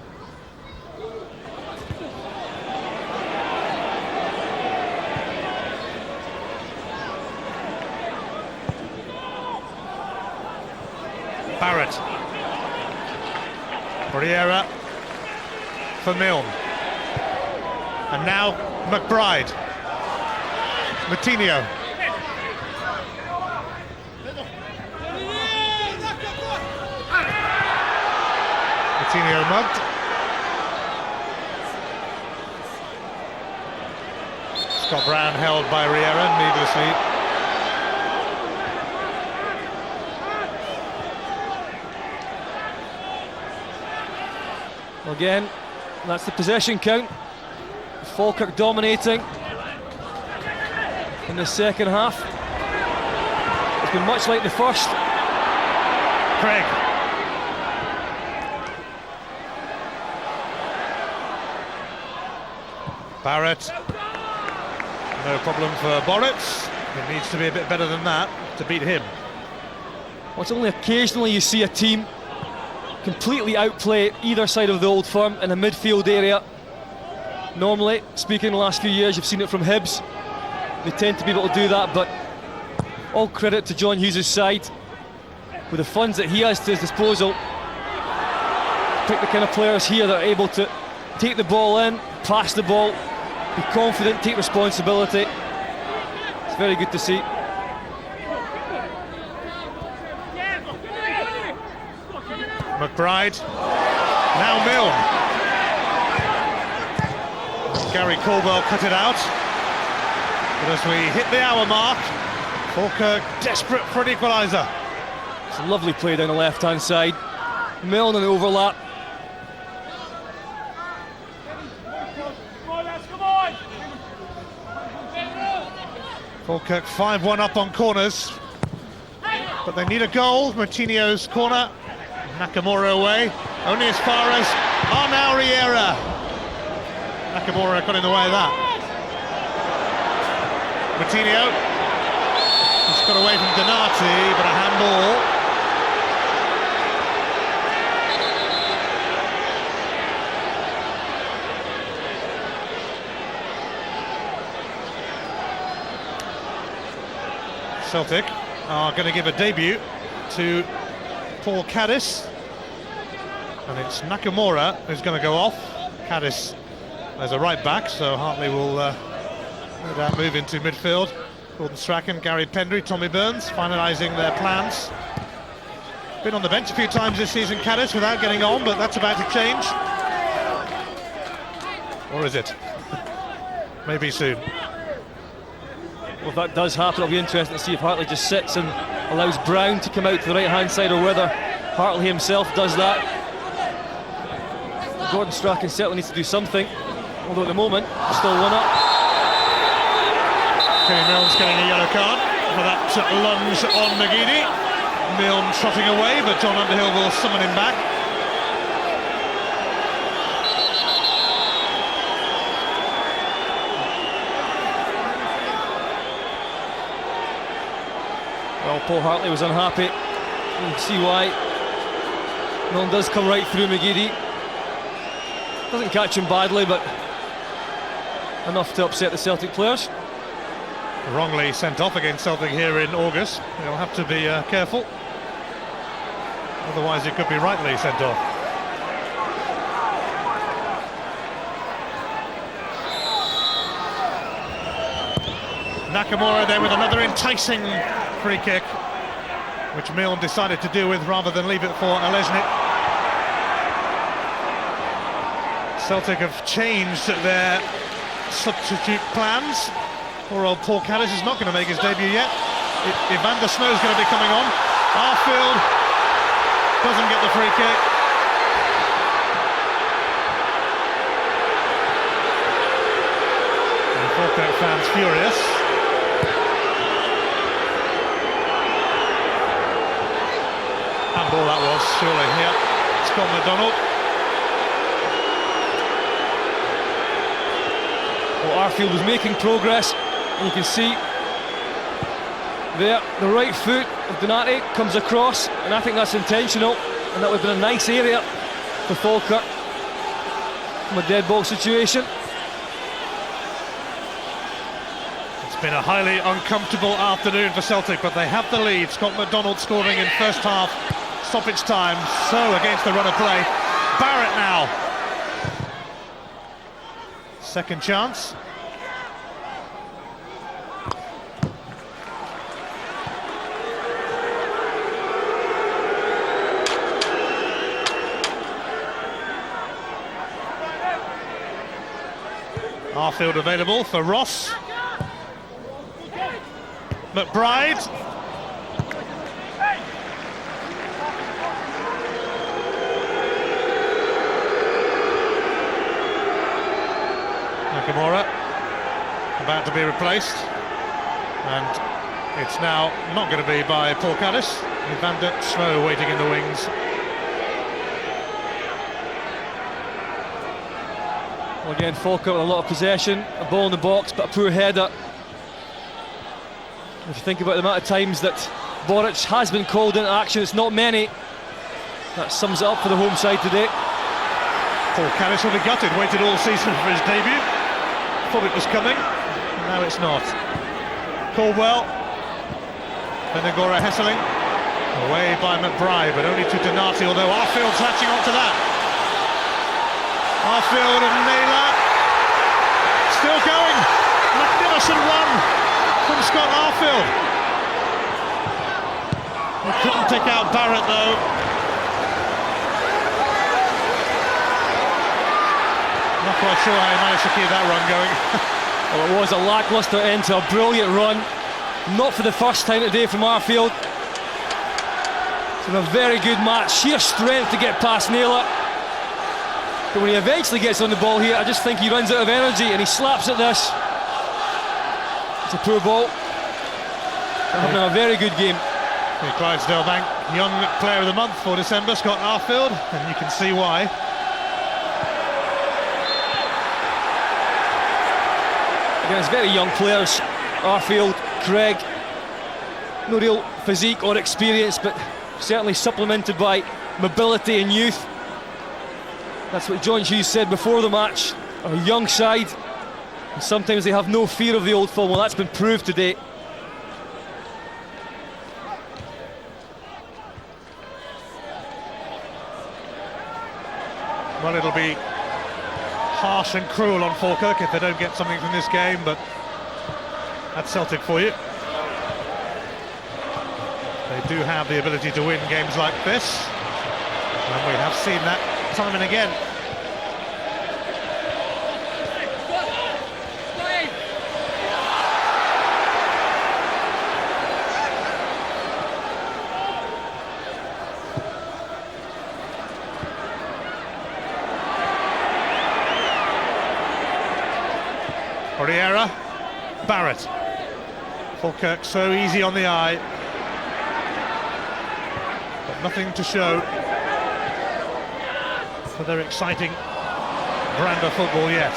Barrett. Riera for Milne. And now McBride. Moutinho. Moutinho mugged. Scott Brown held by Riera needlessly. Again, that's the possession count. Falkirk dominating. in the second half. It's been much like the first. Craig. Barrett. No problem for Boritz. It needs to be a bit better than that to beat him. Well, it's only occasionally you see a team completely outplay either side of the Old Firm in the midfield area. Normally, speaking the last few years, you've seen it from Hibs. They tend to be able to do that, but all credit to John Hughes' side. With the funds that he has to his disposal, pick the kind of players here that are able to take the ball in, pass the ball, be confident, take responsibility. It's very good to see. McBride, now Milne. Gary Caldwell cut it out. But as we hit the hour mark, Falkirk desperate for an equaliser. It's a lovely play down the left-hand side. Milne on the overlap. Falkirk 5-1 up on corners. But they need a goal. Martinho's corner. Nakamura away, only as far as Arnau Riera. Nakamura got in the way of that. Martinho, he's got away from Donati, but a handball. Celtic are going to give a debut to Paul Caddis, and it's Nakamura who's going to go off. Caddis as a right back, so Hartley will no doubt move into midfield. Gordon Strachan, Gary Pendry, Tommy Burns finalising their plans. Been on the bench a few times this season, Caddis, without getting on, but that's about to change. Or is it? Maybe soon. Well, if that does happen, it'll be interesting to see if Hartley just sits and allows Brown to come out to the right-hand side, or whether Hartley himself does that. Gordon Strachan certainly needs to do something, although at the moment, still 1 up. Kenny Milne's getting a yellow card for that lunge on McGeady. Milne trotting away, but John Underhill will summon him back. Well, Paul Hartley was unhappy. You can see why. Milne does come right through McGeady. Doesn't catch him badly, but enough to upset the Celtic players. Wrongly sent off against Celtic here in August. He'll have to be careful. Otherwise, he could be rightly sent off. Nakamura there with another enticing free kick, which Milne decided to deal with rather than leave it for Alesnik. Celtic have changed their substitute plans. Poor old Paul Caddis is not going to make his debut yet. Evander Snow's going to be coming on. Arfield doesn't get the free kick. And Falkirk fans furious. Handball that was, surely. Yeah, Scott McDonald. Well, Arfield was making progress, and you can see there, the right foot of Donati comes across, and I think that's intentional, and that would have been a nice area for Falkirk from a dead ball situation. It's been a highly uncomfortable afternoon for Celtic, but they have the lead. Scott McDonald scoring in first half, stoppage time, so against the run of play. Barrett now. Second chance. Arfield available for Ross. McBride. Nakamura about to be replaced. And it's now not going to be by Paul Caddis. Evander Snow waiting in the wings. Well, again, Falkirk with a lot of possession, a ball in the box, but a poor header. If you think about the amount of times that Boric has been called into action, it's not many. That sums it up for the home side today. Paul Caddis will be gutted, waited all season for his debut. Thought it was coming, and now it's not. Caldwell, Benagora Hesseling, away by McBride, but only to Donati, although Arfield's latching onto that. Arfield and Naylor, still going, magnificent run from Scott Arfield. He couldn't pick out Barrett though. Not quite sure how he managed to keep that run going. Well, it was a lacklustre end to a brilliant run. Not for the first time today from Arfield. It's been a very good match, sheer strength to get past Naylor. But when he eventually gets on the ball here, I just think he runs out of energy and he slaps at this. It's a poor ball. They're having a very good game. The Clydesdale Bank Young Player of the Month for December, Scott Arfield, and you can see why. Again, it's very young players, Arfield, Craig, no real physique or experience, but certainly supplemented by mobility and youth. That's what John Hughes said before the match. A young side, and sometimes they have no fear of the old firm. Well, that's been proved today. Well, it'll be harsh and cruel on Falkirk if they don't get something from this game, but that's Celtic for you. They do have the ability to win games like this, and we have seen that time and again. Riera, Barrett. Falkirk so easy on the eye, but nothing to show for their exciting brand of football yet.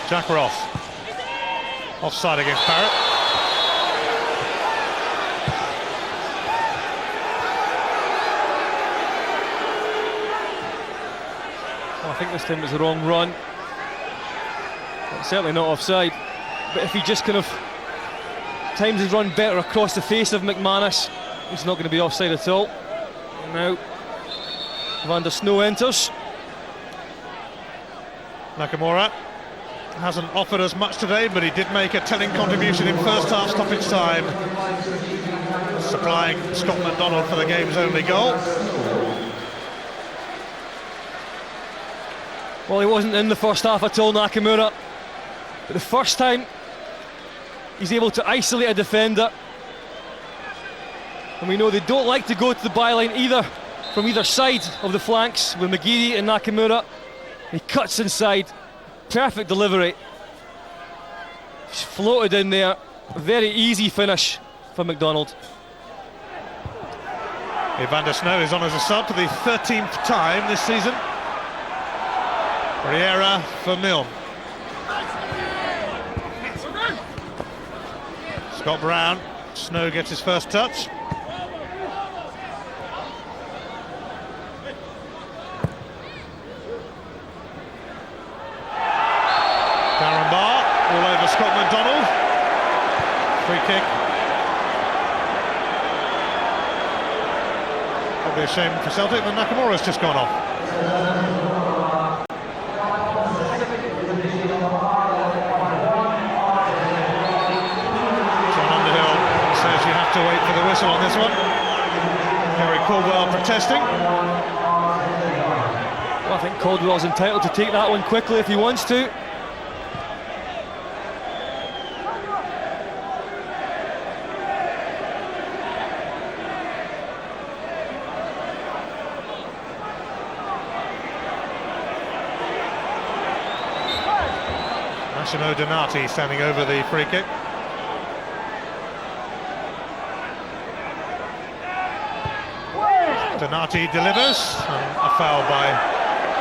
Jack Ross, offside against Barrett. I think this time it was the wrong run. It's certainly not offside, but if he just kind of times his run better across the face of McManus, he's not going to be offside at all. And now Van der Snow enters. Nakamura hasn't offered us much today, but he did make a telling contribution in first half stoppage time, supplying Scott McDonald for the game's only goal. Well, he wasn't in the first half at all, Nakamura, but the first time he's able to isolate a defender, and we know they don't like to go to the byline either, from either side of the flanks with McGeady and Nakamura. He cuts inside, perfect delivery, he's floated in there, a very easy finish for McDonald. Evander Snow is on as a sub for the 13th time this season. Riera for Milne. Scott Brown, Snow gets his first touch. Darren Barr all over Scott McDonald. Free kick. Probably a shame for Celtic that Nakamura's just gone off. To wait for the whistle on this one. Gary Caldwell protesting. Well, I think Caldwell's entitled to take that one quickly if he wants to. Massimo Donati standing over the free kick. Donati delivers, and a foul by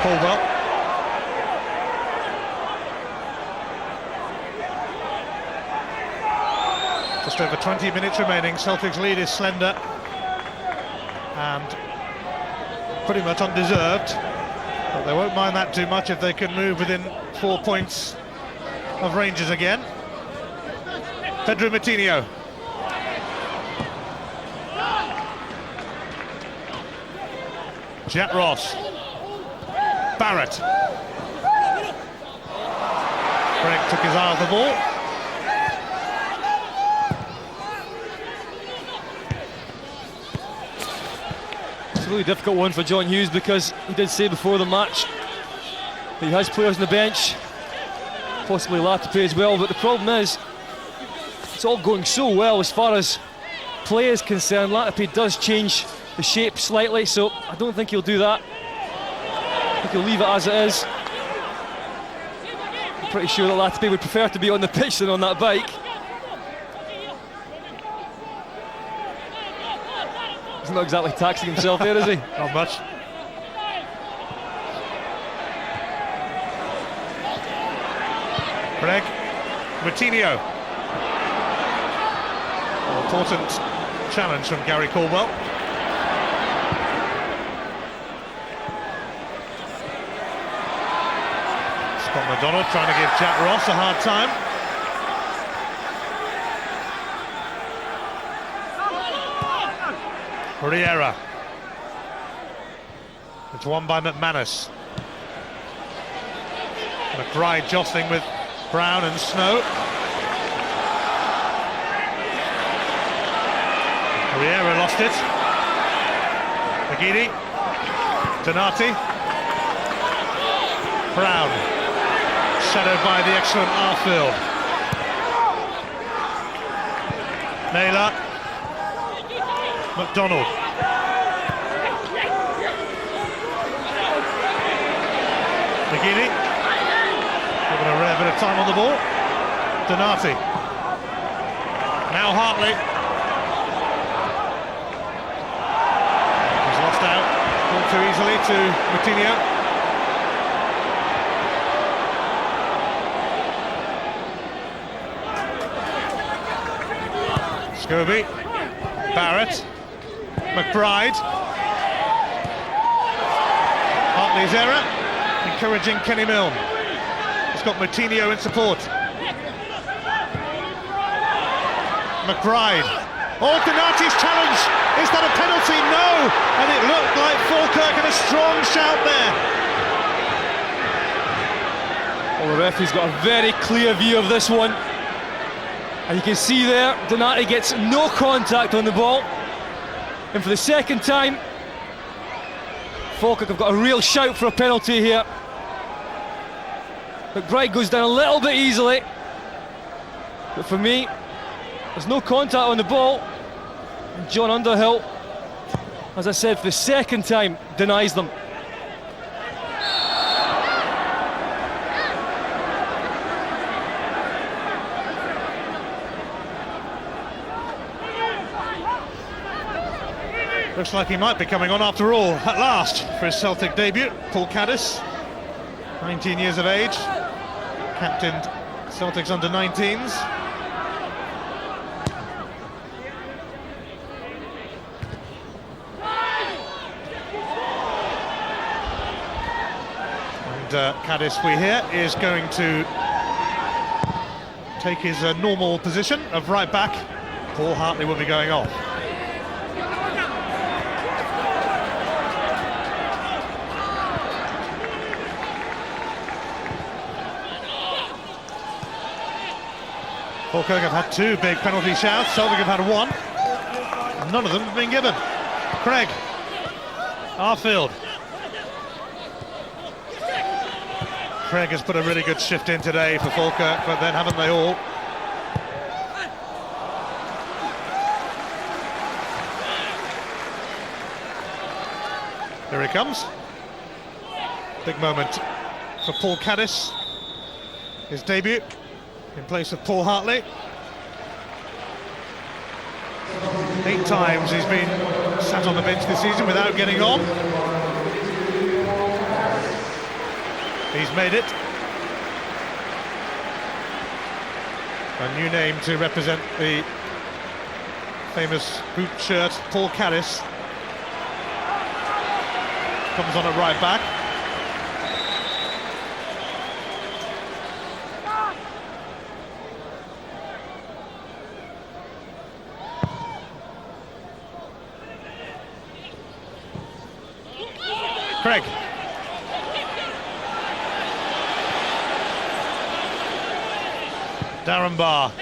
Caldwell. Just over 20 minutes remaining. Celtic's lead is slender and pretty much undeserved, but they won't mind that too much if they can move within 4 points of Rangers again. Pedro Matinho. Jack Ross. Barrett. Greg took his eye off the ball. It's a really difficult one for John Hughes, because he did say before the match that he has players on the bench, possibly Latipi as well, but the problem is it's all going so well as far as play is concerned. Latipi does change the shape slightly, so I don't think he'll do that. I think he'll leave it as it is. I'm pretty sure that Latipi would prefer to be on the pitch than on that bike. He's not exactly taxing himself there, is he? Not much. Greg Matinho. An important challenge from Gary Caldwell. Scott McDonald trying to give Jack Ross a hard time. Riera. It's won by McManus. McBride jostling with Brown and Snow. Riera lost it. McGeady. Donati. Brown. Shadowed by the excellent Arfield. Naylor. McDonald. McGeady. Given a rare bit of time on the ball. Donati. Now Hartley. He's lost out all too easily to Matinho. Scobie, Barrett, McBride. Hartley's error, encouraging Kenny Milne. He's got Matinho in support. McBride. Oh, Donati's challenge! Is that a penalty? No! And it looked like Falkirk had a strong shout there. Well, the referee's got a very clear view of this one. And you can see there, Donati gets no contact on the ball. And for the second time, Falkirk have got a real shout for a penalty here. McBride goes down a little bit easily. But for me, there's no contact on the ball. And John Underhill, as I said, for the second time, denies them. Looks like he might be coming on after all, at last, for his Celtic debut. Paul Caddis, 19 years of age, captained Celtic's under-19s. And Caddis, we hear, is going to take his normal position of right back. Paul Hartley will be going off. Falkirk have had two big penalty shouts, Celtic have had one. None of them have been given. Craig. Arfield. Craig has put a really good shift in today for Falkirk, but then haven't they all? Here he comes. Big moment for Paul Caddis. his debut in place of Paul Hartley. 8 times he's been sat on the bench this season without getting on. He's made it. A new name to represent the famous boot shirt, Paul Callis. Comes on at right back. Craig. Darren Barr.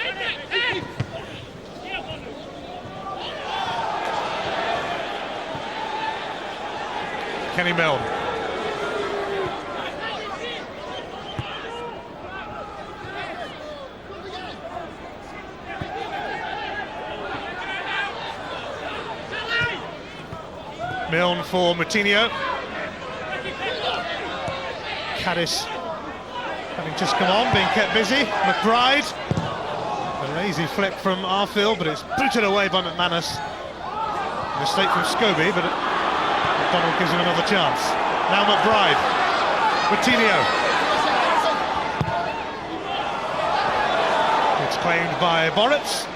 Kenny Milne. Milne for Moutinho. Caddis having just come on, being kept busy. McBride. A lazy flick from Arfield, but it's booted away by McManus. Mistake from Scobie, but McDonald gives him another chance. Now McBride. Moutinho. It's claimed by Boritz.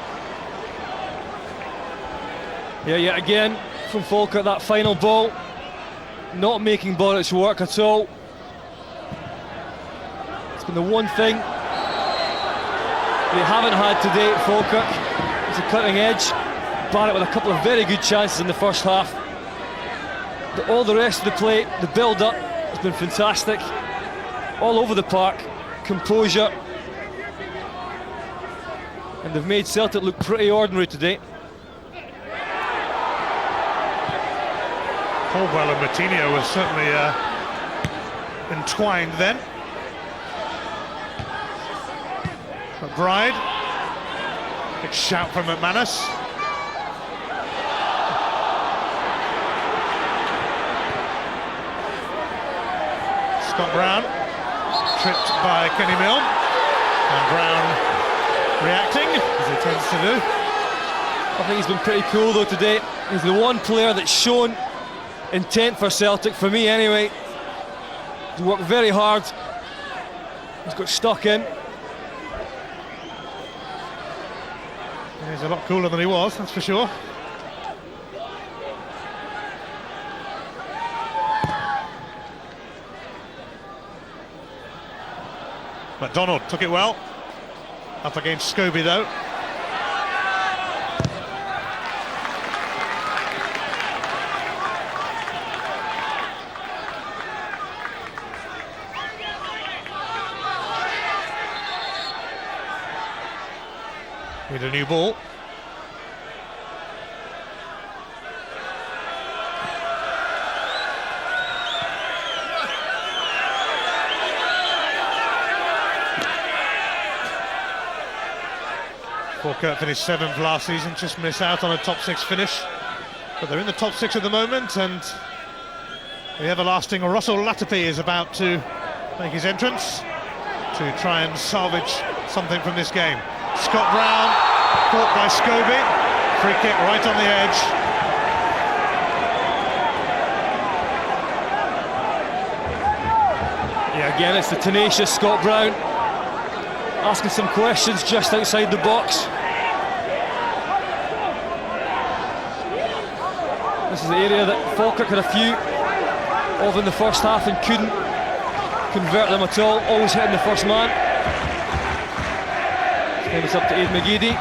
Yeah, yet again from Falkirk, that final ball not making Boritz work at all. It's been the one thing they haven't had today at Falkirk. It's a cutting edge. Barrett with a couple of very good chances in the first half. All the rest of the play, the build-up has been fantastic. All over the park, composure. And they've made Celtic look pretty ordinary today. Caldwell and Moutinho were certainly entwined then. McBride. Big shout from McManus. Scott Brown. Tripped by Kenny Milne. And Brown reacting, as he tends to do. I think he's been pretty cool though today. He's the one player that's shown intent for Celtic, for me anyway. He's worked very hard. He's got stuck in. He's a lot cooler than he was, that's for sure. McDonald took it well. Up against Scobie though. With a new ball. Falkirk finished 7th last season, just missed out on a top 6 finish. But they're in the top 6 at the moment, and the everlasting Russell Latapi is about to make his entrance to try and salvage something from this game. Scott Brown, caught by Scobie, free kick right on the edge. Yeah, again it's the tenacious Scott Brown, asking some questions just outside the box. This is the area that Falkirk had a few of in the first half and couldn't convert them at all, always hitting the first man. Then it's up to Aid McGeady.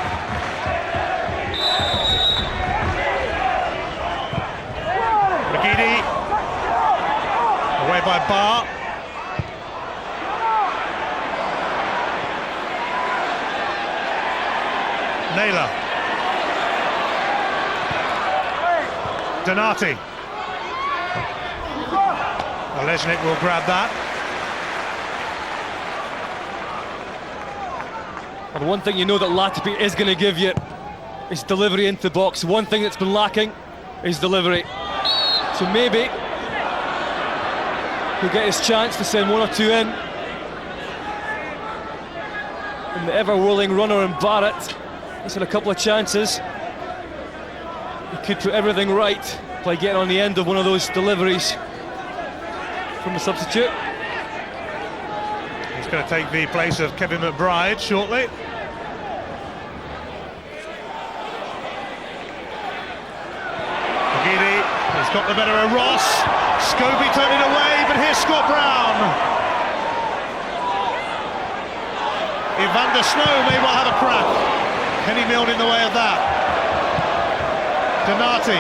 McGeady, away by Barr. Naylor. Donati. Olesnik will grab that. Well, the one thing you know that Latapi is going to give you is delivery into the box. One thing that's been lacking is delivery. So maybe he'll get his chance to send 1 or 2 in. And the ever-whirling runner in Barrett. He's had a couple of chances. He could put everything right by getting on the end of one of those deliveries from the substitute. He's going to take the place of Kevin McBride shortly. McGeady has got the better of Ross. Scobie turned it away, but here's Scott Brown. Evander Snow may well have a crack. Kenny Milne in the way of that. Donati.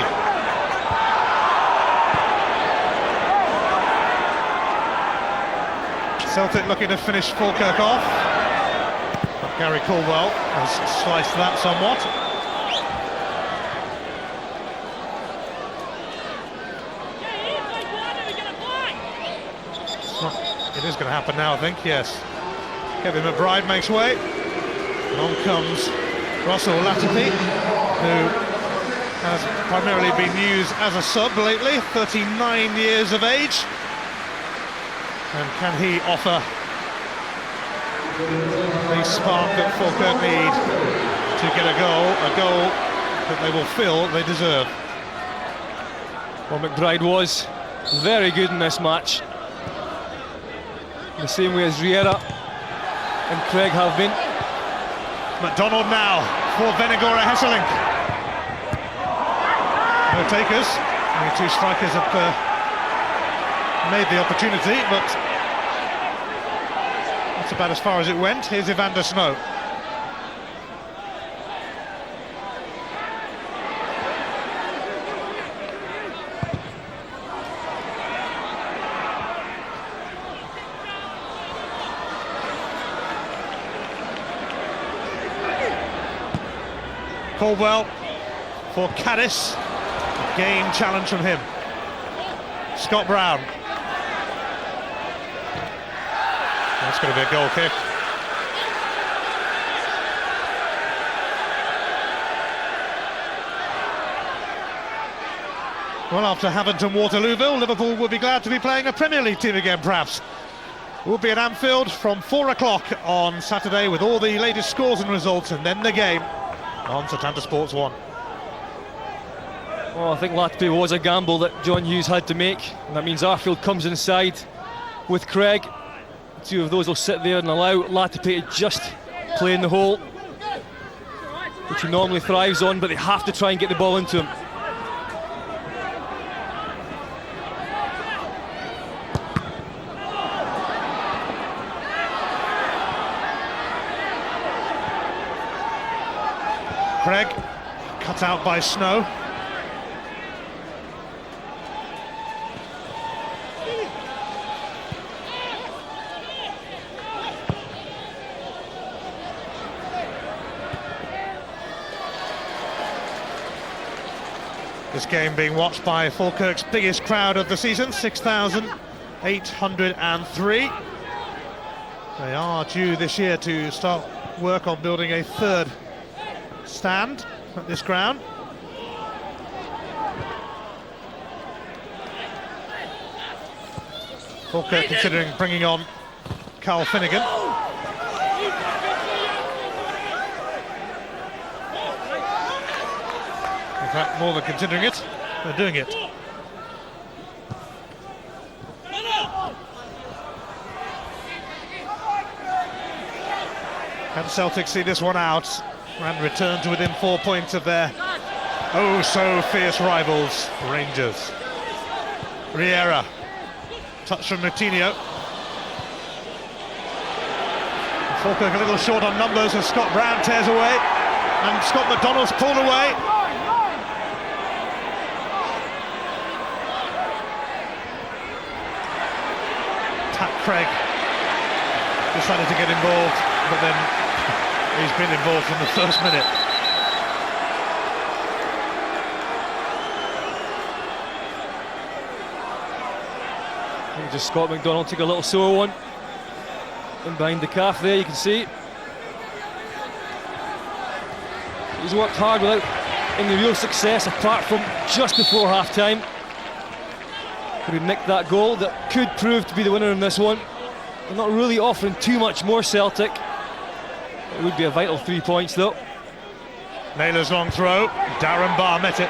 Celtic looking to finish Falkirk off. But Gary Caldwell has sliced that somewhat. It is going to happen now, I think, yes. Kevin McBride makes way. On comes Russell Latipi, who has primarily been used as a sub lately, 39 years of age. And can he offer the spark that Falkirk need to get a goal that they will feel they deserve? Well, McBride was very good in this match, in the same way as Riera and Craig have been. McDonald now for Venegora Hesselink. No takers. Only two strikers have made the opportunity, but that's about as far as it went. Here's Evander Snow. Caldwell for Caddis. Game challenge from him. Scott Brown. That's going to be a goal kick. Well, after Haverton Waterlooville, Liverpool will be glad to be playing a Premier League team again, perhaps. We'll be at Anfield from 4 o'clock on Saturday with all the latest scores and results, and then the game on Setanta Sports 1. Well, I think Latipi was a gamble that John Hughes had to make, and that means Arfield comes inside with Craig. The two of those will sit there and allow Latipi to just play in the hole, which he normally thrives on, but they have to try and get the ball into him. Craig, cut out by Snow. This game being watched by Falkirk's biggest crowd of the season, 6,803. They are due this year to start work on building a third stand at this ground. Falkirk considering bringing on Carl Finnegan. In fact, more than considering it, they're doing it. Can Celtic see this one out and return to within 4 points of their oh so fierce rivals, Rangers? Riera, touch from Moutinho. Falkirk a little short on numbers as Scott Brown tears away, and Scott McDonald's pulled away. Pat Craig decided to get involved, but then he's been involved from the first minute. Just Scott McDonald took a little sore one. And behind the calf there, you can see. He's worked hard without any real success, apart from just before half-time. Could have nicked that goal that could prove to be the winner in this one. They're not really offering too much more, Celtic. It would be a vital 3 points though. Naylor's long throw. Darren Barr met it.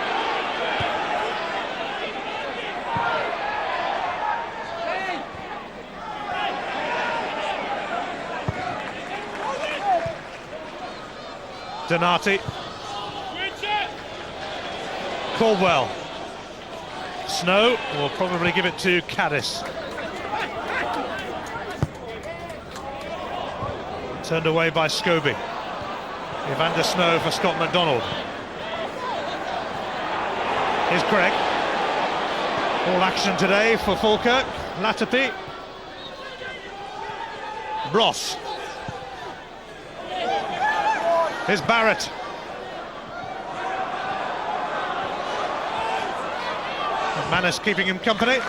Donati. Caldwell. Snow will probably give it to Caddis. Turned away by Scobie. Evander Snow for Scott MacDonald. Here's Craig. All action today for Falkirk. Latapi. Ross. Here's Barrett. Manus keeping him company.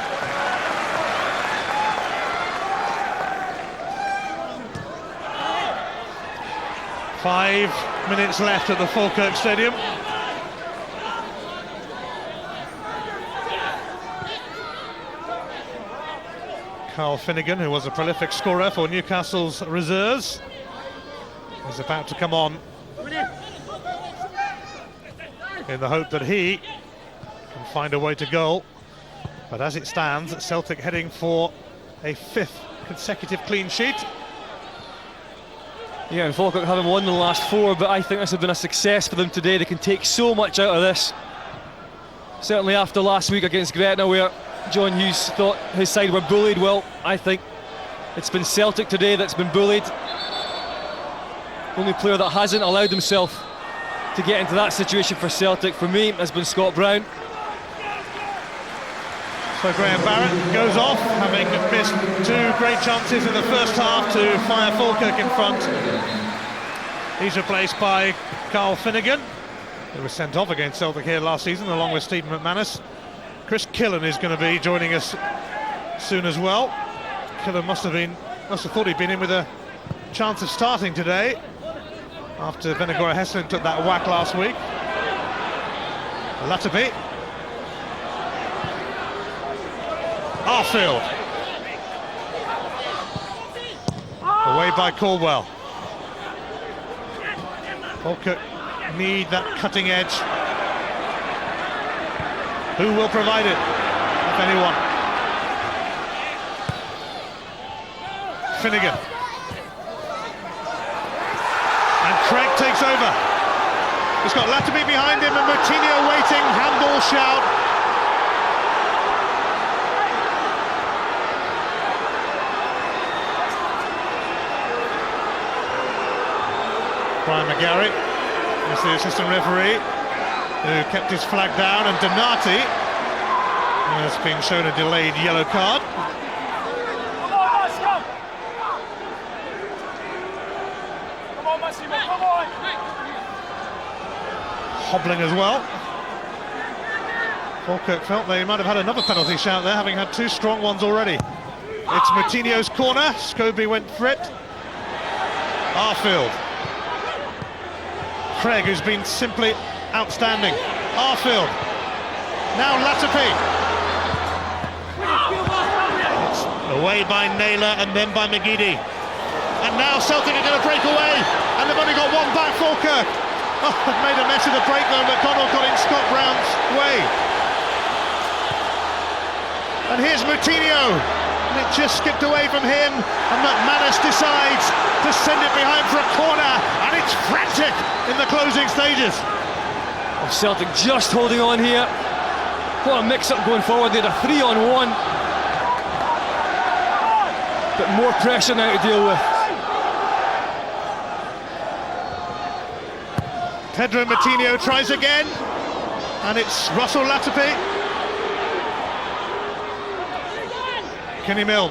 Five minutes left at the Falkirk Stadium. Carl Finnegan, who was a prolific scorer for Newcastle's reserves, is about to come on in the hope that he can find a way to goal. But as it stands, Celtic heading for a 5th consecutive clean sheet. Yeah, and Falkirk haven't won the last 4, but I think this has been a success for them today. They can take so much out of this. Certainly after last week against Gretna, where John Hughes thought his side were bullied. Well, I think it's been Celtic today that's been bullied. The only player that hasn't allowed himself to get into that situation for Celtic, for me, has been Scott Brown. So Graham Barrett goes off, having missed 2 great chances in the first half to fire Falkirk in front. He's replaced by Carl Finnegan, who was sent off against Celtic here last season, along with Stephen McManus. Chris Killen is going to be joining us soon as well. Killen must have thought he'd been in with a chance of starting today, after Venagora Hesselin took that whack last week. Latapi. Arfield. Away by Caldwell. Falkirk need that cutting edge. Who will provide it, if anyone? Finnegan. And Craig takes over. He's got Latapi behind him and Moutinho waiting. Handball shout. Brian McGarry is the assistant referee, who kept his flag down, and Donati has been shown a delayed yellow card. Come on, Massimo! Come on, Massimo, come on! Hobbling as well. Falkirk felt they might have had another penalty shout there, having had 2 strong ones already. It's Moutinho's corner. Scobie went for it. Arfield. Craig, who's been simply outstanding. Arfield. Now Latapi. It's away by Naylor and then by McGeady. And now Celtic are going to break away. And they've only got one back, Falkirk. Oh, they've made a mess of the break though. McDonald got in Scott Brown's way. And here's Moutinho. And it just skipped away from him. And McManus decides to send it behind for a corner. And it's frantic in the closing stages. Oh, Celtic just holding on here. What a mix-up going forward. They had a 3-on-1. But more pressure now to deal with. Pedro Moutinho tries again. And it's Russell Latapi. Kenny Milne.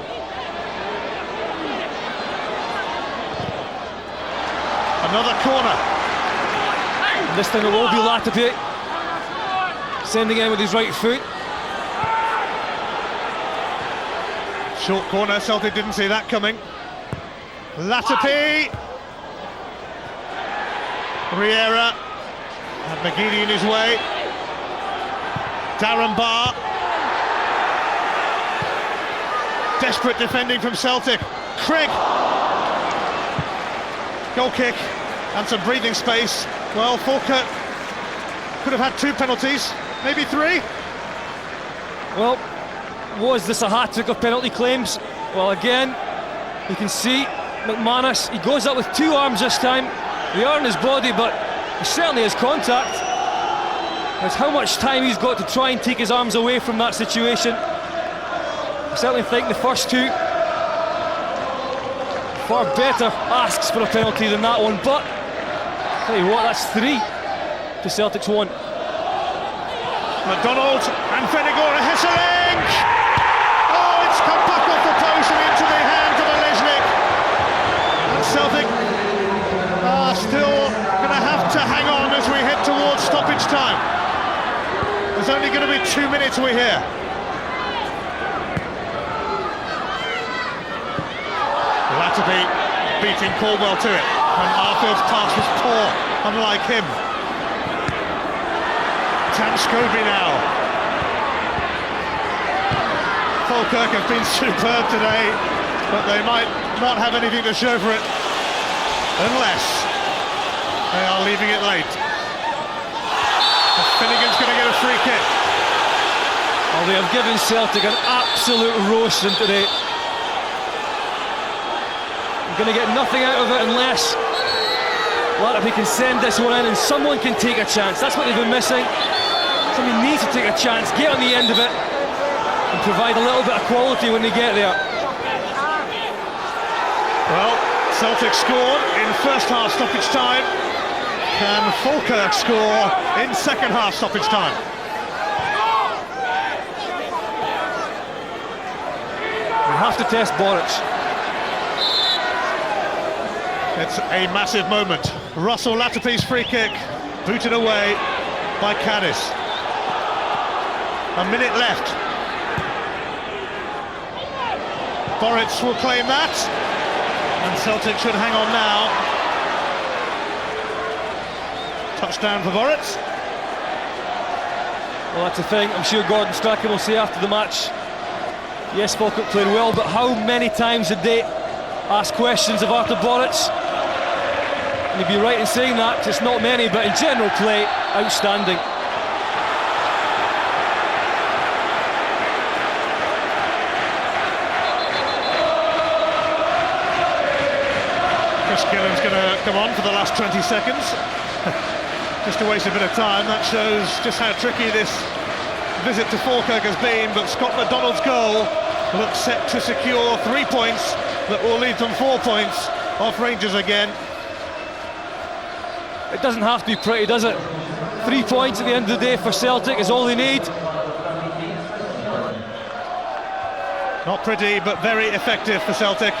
Another corner. And this time it will be Latapi sending in with his right foot. Short corner, Celtic didn't see that coming. Latapi. Riera had McGeady in his way. Darren Barr. Desperate defending from Celtic. Craig. goal kick and some breathing space. Well, Falkirk could have had 2 penalties, maybe 3. Well, was this a hat-trick of penalty claims? Well, again, you can see McManus, he goes up with 2 arms this time. They are on his body, but he certainly has contact. It's how much time he's got to try and take his arms away from that situation. I certainly think the first 2 far better asks for a penalty than that one, but tell you what, that's 3 to Celtic's 1. McDonald and Fenigora Hesselink! Oh, it's come back off the post and into the hands of Olesnik. And Celtic are still going to have to hang on as we head towards stoppage time. There's only going to be 2 minutes, we hear. Latterby beating Caldwell to it, and Arfield's pass was poor, unlike him. Tamscoby now. Falkirk have been superb today, but they might not have anything to show for it unless they are leaving it late. Finnegan's going to get a free kick. Well, they have given Celtic an absolute roasting today. They're going to get nothing out of it unless Latterby can send this one in and someone can take a chance. That's what they've been missing. Somebody needs to take a chance, get on the end of it, and provide a little bit of quality when they get there. Well, Celtic scored in first half stoppage time. Can Falkirk score in second half stoppage time? We have to test Boric. It's a massive moment. Russell Latterby's free kick, booted away by Caddis. A minute left. Boric will claim that, and Celtic should hang on now. Touchdown for Boric. Well, that's the thing. I'm sure Gordon Strachan will say after the match, yes, Falkirk played well, but how many times did they ask questions of Artur Boric? And he'd be right in saying that, because it's not many, but in general play, outstanding. Chris Gillen's going to come on for the last 20 seconds. Just to waste a bit of time. That shows just how tricky this visit to Falkirk has been, but Scott McDonald's goal looks set to secure 3 points that will lead them 4 points off Rangers again. It doesn't have to be pretty, does it? 3 points at the end of the day for Celtic is all they need. Not pretty, but very effective for Celtic.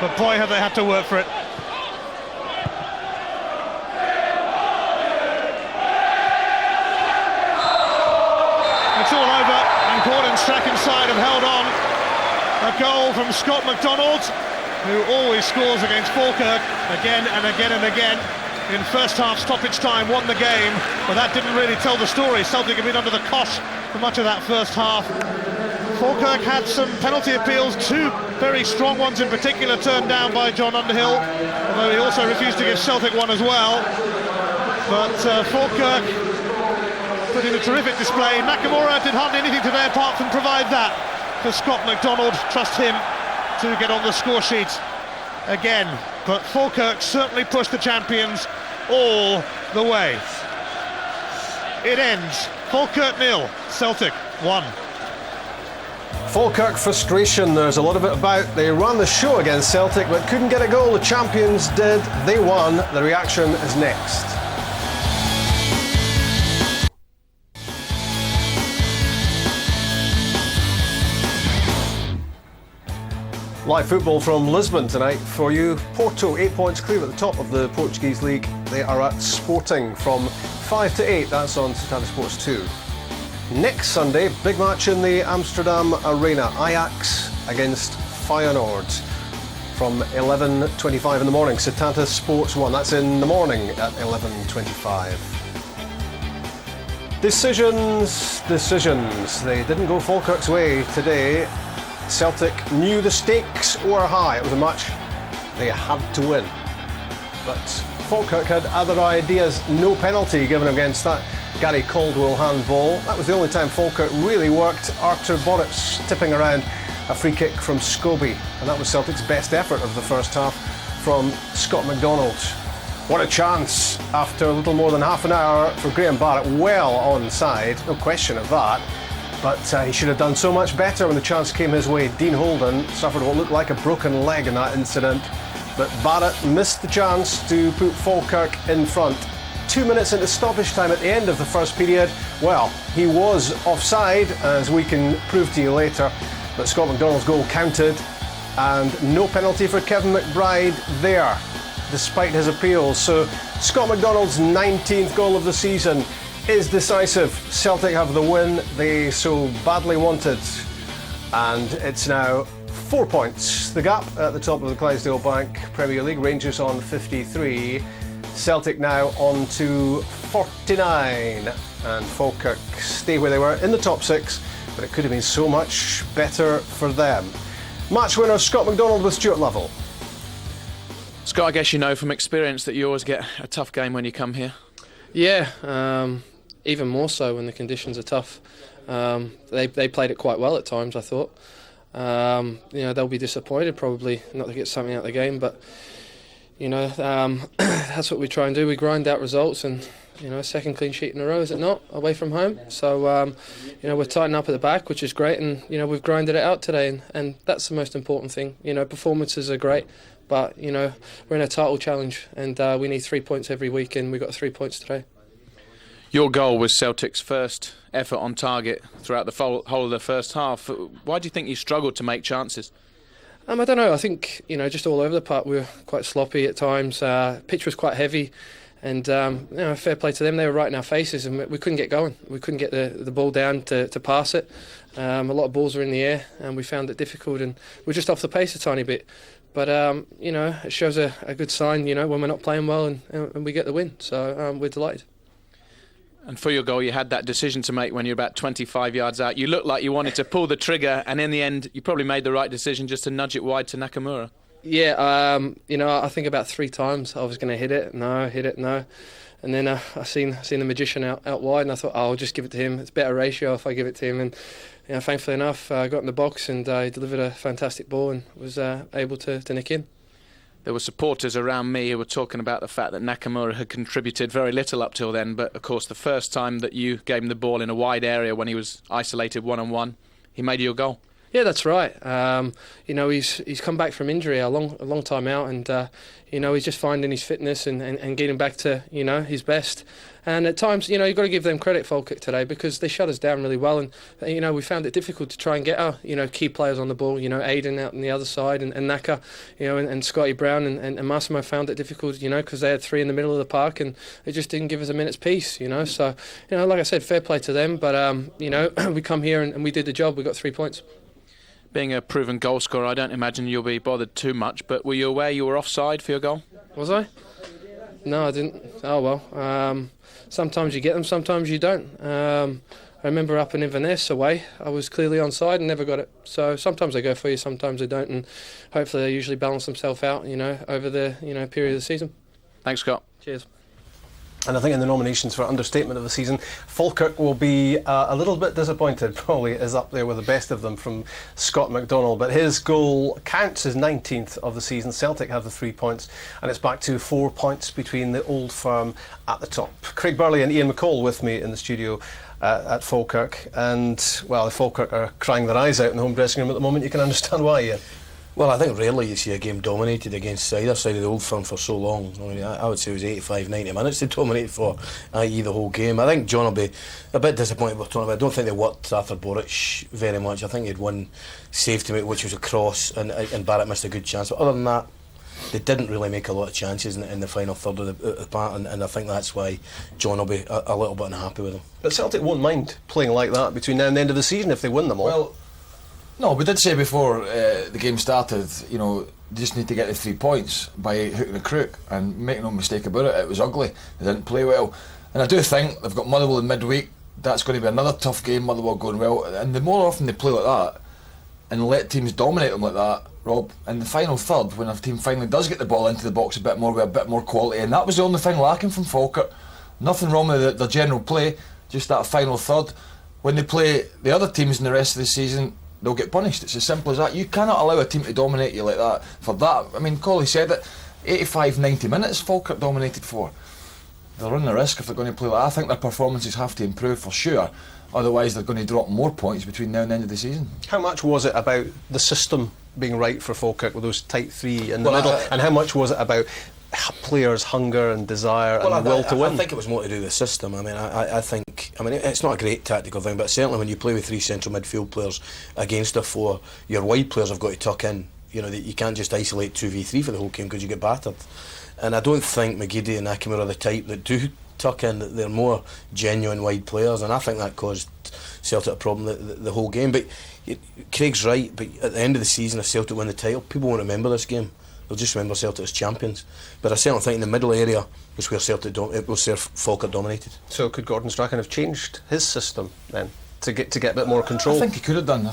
But boy, have they had to work for it. It's all over, and Gordon Strachan's side have held on. A goal from Scott McDonald, who always scores against Falkirk again and again and again. In first half stoppage time, won the game, but that didn't really tell the story. Celtic have been under the cosh for much of that first half. Falkirk had some penalty appeals, 2 very strong ones in particular turned down by John Underhill, although he also refused to give Celtic one as well. But Falkirk put in a terrific display. Nakamura did hardly anything today apart from provide that for Scott McDonald. Trust him to get on the score sheet again. But Falkirk certainly pushed the champions all the way. It ends Falkirk 0, Celtic 1. Falkirk frustration, there's a lot of it about. They ran the show against Celtic but couldn't get a goal. The champions did, they won. The reaction is next. Live football from Lisbon tonight for you. Porto 8 points clear at the top of the Portuguese league. They are at Sporting from 5 to 8. That's on Satana Sports 2. Next Sunday, big match in the Amsterdam Arena. Ajax against Feyenoord from 11:25 in the morning. Satanta Sports 1. That's in the morning at 11:25. Decisions. They didn't go Falkirk's way today. Celtic knew the stakes were high. It was a match They had to win. But Falkirk had other ideas. No penalty given against that Gary Caldwell handball. That was the only time Falkirk really worked. Artur Boruc tipping around a free kick from Scobie. And that was Celtic's best effort of the first half from Scott McDonald. What a chance after a little more than half an hour for Graham Barrett. Well onside, no question of that. But he should have done so much better when the chance came his way. Dean Holden suffered what looked like a broken leg in that incident. But Barrett missed the chance to put Falkirk in front. 2 minutes into stoppage time at the end of the first period. Well, he was offside, as we can prove to you later. But Scott McDonald's goal counted. And no penalty for Kevin McBride there, despite his appeals. So Scott McDonald's 19th goal of the season is decisive. Celtic have the win they so badly wanted. And it's now 4 points. The gap at the top of the Clydesdale Bank Premier League. Rangers on 53. Celtic now on to 49. And Falkirk stay where they were in the top 6. But it could have been so much better for them. Match winner Scott McDonald with Stuart Lovell. Scott, I guess you know from experience that you always get a tough game when you come here. Yeah, even more so when the conditions are tough. They played it quite well at times, I thought. They'll be disappointed probably not to get something out of the game, but that's what we try and do. We grind out results, and second clean sheet in a row, is it not, away from home? So we're tightened up at the back, which is great, and we've grinded it out today, and that's the most important thing. Performances are great, but we're in a title challenge, and we need 3 points every week, and we got 3 points today. Your goal was Celtic's first effort on target throughout the whole of the first half. Why do you think you struggled to make chances? I don't know. I think just all over the park we were quite sloppy at times. Pitch was quite heavy, and fair play to them. They were right in our faces, and we couldn't get going. We couldn't get the ball down to pass it. A lot of balls were in the air, and we found it difficult. And we're just off the pace a tiny bit. But it shows a good sign. When we're not playing well, and we get the win. So we're delighted. And for your goal, you had that decision to make when you're about 25 yards out. You looked like you wanted to pull the trigger, and in the end, you probably made the right decision just to nudge it wide to Nakamura. Yeah, I think about 3 times I was going to hit it, no. And then I seen the magician out wide, and I thought, I'll just give it to him. It's a better ratio if I give it to him. And thankfully enough, I got in the box, and he delivered a fantastic ball and was able to nick in. There were supporters around me who were talking about the fact that Nakamura had contributed very little up till then, but of course the first time that you gave him the ball in a wide area when he was isolated one-on-one, he made your goal. Yeah, that's right. He's come back from injury a long time out, and he's just finding his fitness and getting back to his best. And at times, you've got to give them credit, Falkirk, today, because they shut us down really well, and we found it difficult to try and get our key players on the ball. Aiden out on the other side, and Naka, and Scotty Brown and Massimo found it difficult, because they had 3 in the middle of the park, and they just didn't give us a minute's peace. So like I said, fair play to them, but we come here and we did the job. We got 3 points. Being a proven goal scorer, I don't imagine you'll be bothered too much, but were you aware you were offside for your goal? Was I? No, I didn't. Oh well. Sometimes you get them, sometimes you don't. I remember up in Inverness away, I was clearly onside and never got it. So sometimes they go for you, sometimes they don't, and hopefully they usually balance themselves out, over the period of the season. Thanks, Scott. Cheers. And I think in the nominations for understatement of the season, Falkirk will be a little bit disappointed. Probably is up there with the best of them from Scott McDonald. But his goal counts as 19th of the season. Celtic have the 3 points, and it's back to 4 points between the old firm at the top. Craig Burley and Ian McCall with me in the studio at Falkirk. And, well, the Falkirk are crying their eyes out in the home dressing room at the moment. You can understand why, Ian. Well, I think rarely you see a game dominated against either side of the old firm for so long. I would say it was 85, 90 minutes they dominated for, i.e. the whole game. I think John will be a bit disappointed with Tony. I don't think they worked Artur Boruc very much. I think he had one save to make, which was a cross, and Barrett missed a good chance. But other than that, they didn't really make a lot of chances in the final third of the part, and I think that's why John will be a little bit unhappy with them. But Celtic won't mind playing like that between now and the end of the season if they win them all. Well, no, we did say before the game started, they just need to get the 3 points by hook and crook, and make no mistake about it, it was ugly. They didn't play well, and I do think they've got Motherwell in midweek. That's going to be another tough game. Motherwell going well, and the more often they play like that and let teams dominate them like that, Rob, in the final third, when our team finally does get the ball into the box a bit more with a bit more quality, and that was the only thing lacking from Falkirk. Nothing wrong with the general play, just that final third. When they play the other teams in the rest of the season, they'll get punished. It's as simple as that. You cannot allow a team to dominate you like that. For that, I mean, Collie said it, 85-90 minutes Falkirk dominated for. They'll run the risk if they're going to play like that. I think their performances have to improve for sure. Otherwise, they're going to drop more points between now and the end of the season. How much was it about the system being right for Falkirk with those tight three in the middle, and how much was it about players' hunger and desire and will to win? I think it was more to do with the system. I mean, I think it's not a great tactical thing, but certainly when you play with 3 central midfield players against a 4, your wide players have got to tuck in. You know, you can't just isolate 2v3 for the whole game because you get battered. And I don't think McGeady and Nakamura are the type that do tuck in. They're more genuine wide players, and I think that caused Celtic a problem the whole game. But Craig's right, but at the end of the season, if Celtic win the title, people won't remember this game. They'll just remember Celtic as champions. But I certainly think in the middle area was where Falkirk dominated. So could Gordon Strachan have changed his system then to get a bit more control? I think he could have done.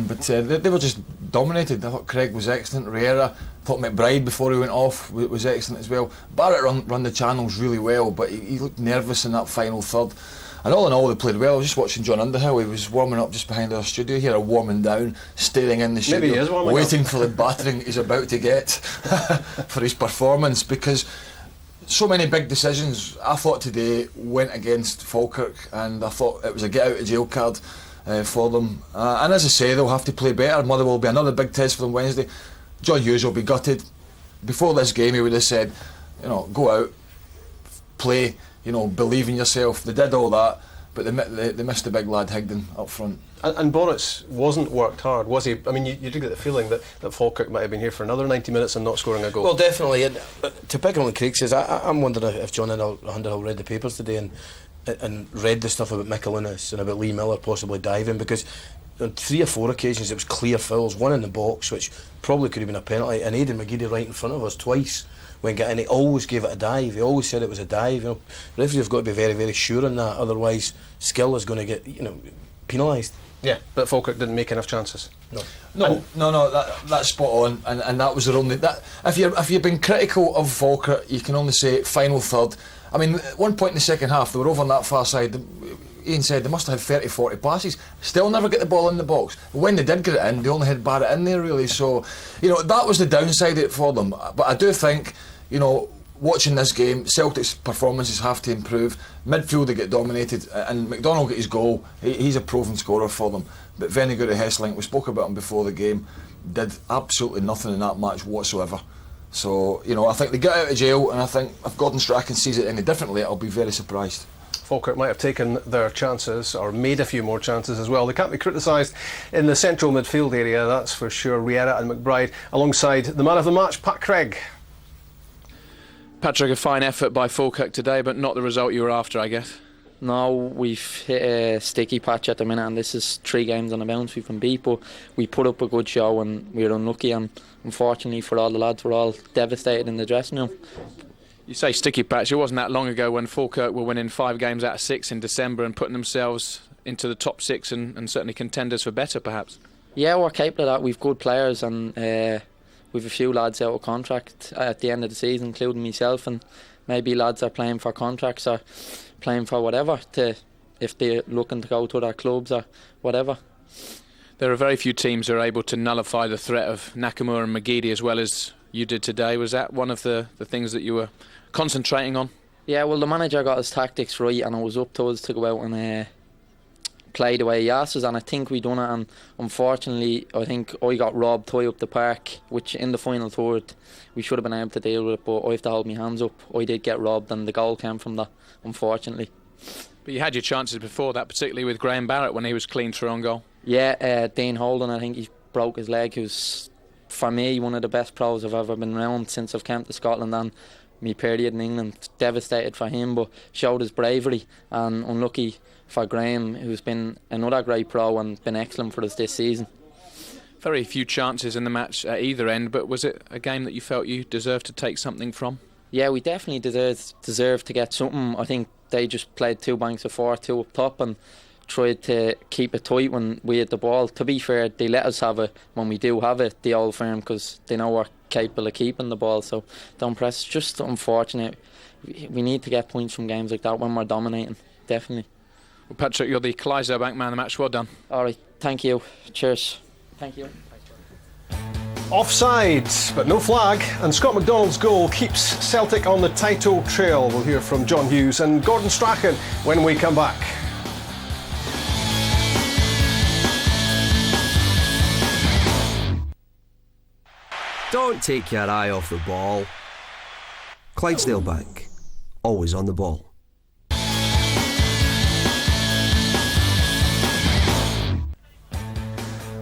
But they were just dominated. I thought Craig was excellent. Riera, I thought McBride before he went off was excellent as well. Barrett run the channels really well, but he looked nervous in that final third. And all in all, they played well. I was just watching John Underhill. He was warming up just behind our studio here, warming down, staring in the studio, maybe he is warming waiting up for the battering he's about to get for his performance, because so many big decisions I thought today went against Falkirk, and I thought it was a get out of jail card for them. And as I say, they'll have to play better. Motherwell will be another big test for them Wednesday. John Hughes will be gutted. Before this game, he would have said, go out, play. Believe in yourself. They did all that, but they missed the big lad Higdon up front. And Bonnet wasn't worked hard, was he? I mean, you did get the feeling that Falkirk might have been here for another 90 minutes and not scoring a goal. Well, definitely. But to pick on what Craig says, I'm wondering if John Underhill read the papers today and read the stuff about Mikalunas and about Lee Miller possibly diving, because on 3 or 4 occasions it was clear fouls, one in the box which probably could have been a penalty, and Aidan McGeady right in front of us twice. And he always gave it a dive. He always said it was a dive. Referees have got to be very, very sure on that. Otherwise, skill is going to get penalised. Yeah, but Falkirk didn't make enough chances. No. That's spot on. And that was their only. If you've been critical of Falkirk, you can only say final third. I mean, at one point in the second half, they were over on that far side. Ian said they must have had 30-40 passes. Still never get the ball in the box. When they did get it in, they only had Barrett in there really. So, that was the downside of it for them. But I do think, watching this game, Celtic's performances have to improve. Midfield they get dominated, and McDonald got his goal. He's a proven scorer for them. But Vennegoor Hesselink, we spoke about him before the game, did absolutely nothing in that match whatsoever. So, I think they get out of jail, and I think if Gordon Strachan sees it any differently, I'll be very surprised. Falkirk might have taken their chances, or made a few more chances as well. They can't be criticised in the central midfield area, that's for sure. Riera and McBride alongside the man of the match, Pat Craig. Patrick, a fine effort by Falkirk today, but not the result you were after, I guess. No, we've hit a sticky patch at the minute, and this is 3 games on the bounce we've been beat, but we put up a good show and we were unlucky, and unfortunately for all the lads, we're all devastated in the dressing room. You say sticky patch, it wasn't that long ago when Falkirk were winning 5 games out of 6 in December and putting themselves into the top 6 and certainly contenders for better, perhaps. Yeah, we're capable of that. We've good players, and we've a few lads out of contract at the end of the season, including myself, and maybe lads are playing for contracts or playing for whatever, if they're looking to go to their clubs or whatever. There are very few teams who are able to nullify the threat of Nakamura and McGeady as well as you did today. Was that one of the things that you were concentrating on? Yeah, well, the manager got his tactics right, and it was up to us to go out and play the way he asked us, and I think we done it. And unfortunately, I think I got robbed high up the park, which in the final third we should have been able to deal with it, but I have to hold my hands up. I did get robbed, and the goal came from that, unfortunately. But you had your chances before that, particularly with Graham Barrett when he was clean through on goal. Yeah, Dean Holden, I think he broke his leg. He was, for me, one of the best pros I've ever been around since I've come to Scotland, and my period in England, devastated for him, but showed his bravery, and unlucky for Graham, who's been another great pro and been excellent for us this season. Very few chances in the match at either end, but was it a game that you felt you deserved to take something from? Yeah, we definitely deserved to get something. I think they just played 2 banks of 4, 2 up top, and tried to keep it tight when we had the ball. To be fair, they let us have it when we do have it, the Old Firm, because they know we're capable of keeping the ball. So don't press. Just unfortunate. We need to get points from games like that when we're dominating. Definitely. Well, Patrick, you're the Clydesdale Bank man of the match. Well done. All right. Thank you. Cheers. Thank you. Offside, but no flag, and Scott McDonald's goal keeps Celtic on the title trail. We'll hear from John Hughes and Gordon Strachan when we come back. Don't take your eye off the ball. Clydesdale Bank, always on the ball.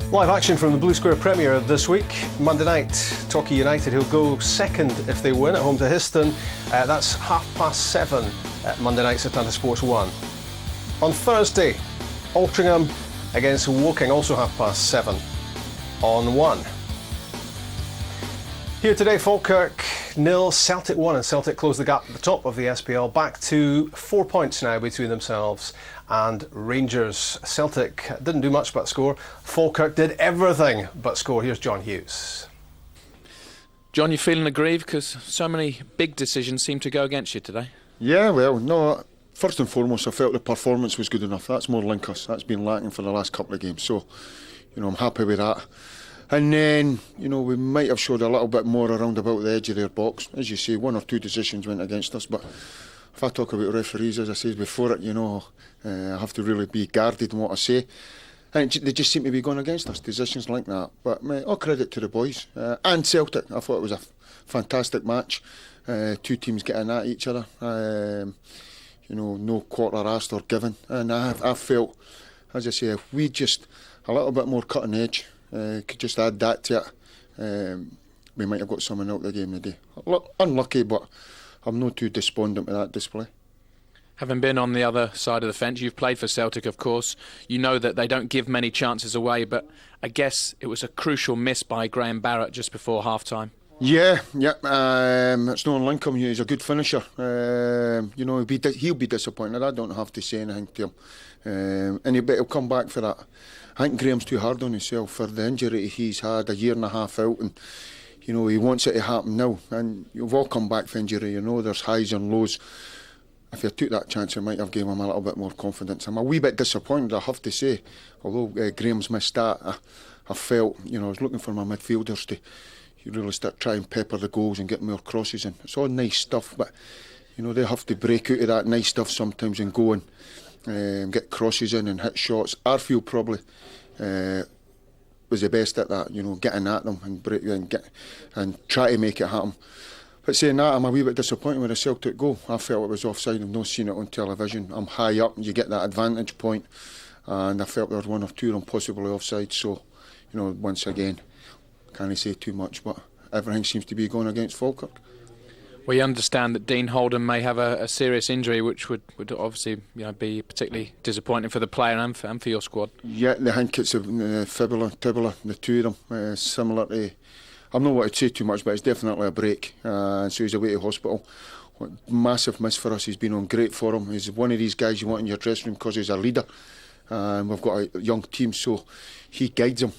Live action from the Blue Square Premier this week. Monday night, Torquay United, who'll go second if they win at home to Histon. That's 7:30 Monday night at Tata Sports 1. On Thursday, Altrincham against Woking, also 7:30 on 1. Here today, Falkirk 0, Celtic 1, and Celtic close the gap at the top of the SPL, back to 4 points now between themselves and Rangers. Celtic didn't do much but score. Falkirk did everything but score. Here's John Hughes. John, you feeling aggrieved because so many big decisions seem to go against you today? Yeah, well, no. First and foremost, I felt the performance was good enough. That's more like us. That's been lacking for the last couple of games. So, I'm happy with that. And then, we might have showed a little bit more around about the edge of their box. As you say, 1 or 2 decisions went against us. But if I talk about referees, as I said before it, I have to really be guarded in what I say. And they just seem to be going against us, decisions like that. But all credit to the boys. And Celtic. I thought it was a fantastic match. 2 teams getting at each other. No quarter asked or given. And I felt, as I say, if we just a little bit more cutting edge, could just add that to it, we might have got something out of the game today. Unlucky, but I'm not too despondent with that display. Having been on the other side of the fence, you've played for Celtic, of course. You know that they don't give many chances away, but I guess it was a crucial miss by Graham Barrett just before half-time. Yeah. It's no Lincoln. He's a good finisher. He'll be disappointed. I don't have to say anything to him. And he'll come back for that. I think Graham's too hard on himself for the injury he's had, a year and a half out, and he wants it to happen now. And you've all come back for injury. There's highs and lows. If he took that chance, it might have given him a little bit more confidence. I'm a wee bit disappointed, I have to say. Although Graham's missed that, I felt, I was looking for my midfielders to really start trying to pepper the goals and get more crosses in. It's all nice stuff, but they have to break out of that nice stuff sometimes and go and get crosses in and hit shots. Arfield probably was the best at that, getting at them and break and try to make it happen. But saying that, I'm a wee bit disappointed with the Celtic goal. I felt it was offside. I've not seen it on television. I'm high up and you get that advantage point, and I felt there was 1 or 2 of them possibly offside. So, once again, can't say too much, but everything seems to be going against Falkirk. We understand that Dean Holden may have a serious injury, which would obviously be particularly disappointing for the player and for your squad. Yeah, I think it's a fibula, tibula, the 2 of them, similar to. I'm not want to say too much, but it's definitely a break. So he's away to hospital. Massive miss for us. He's been on great for him. He's one of these guys you want in your dressing room because he's a leader. We've got a young team, so he guides them.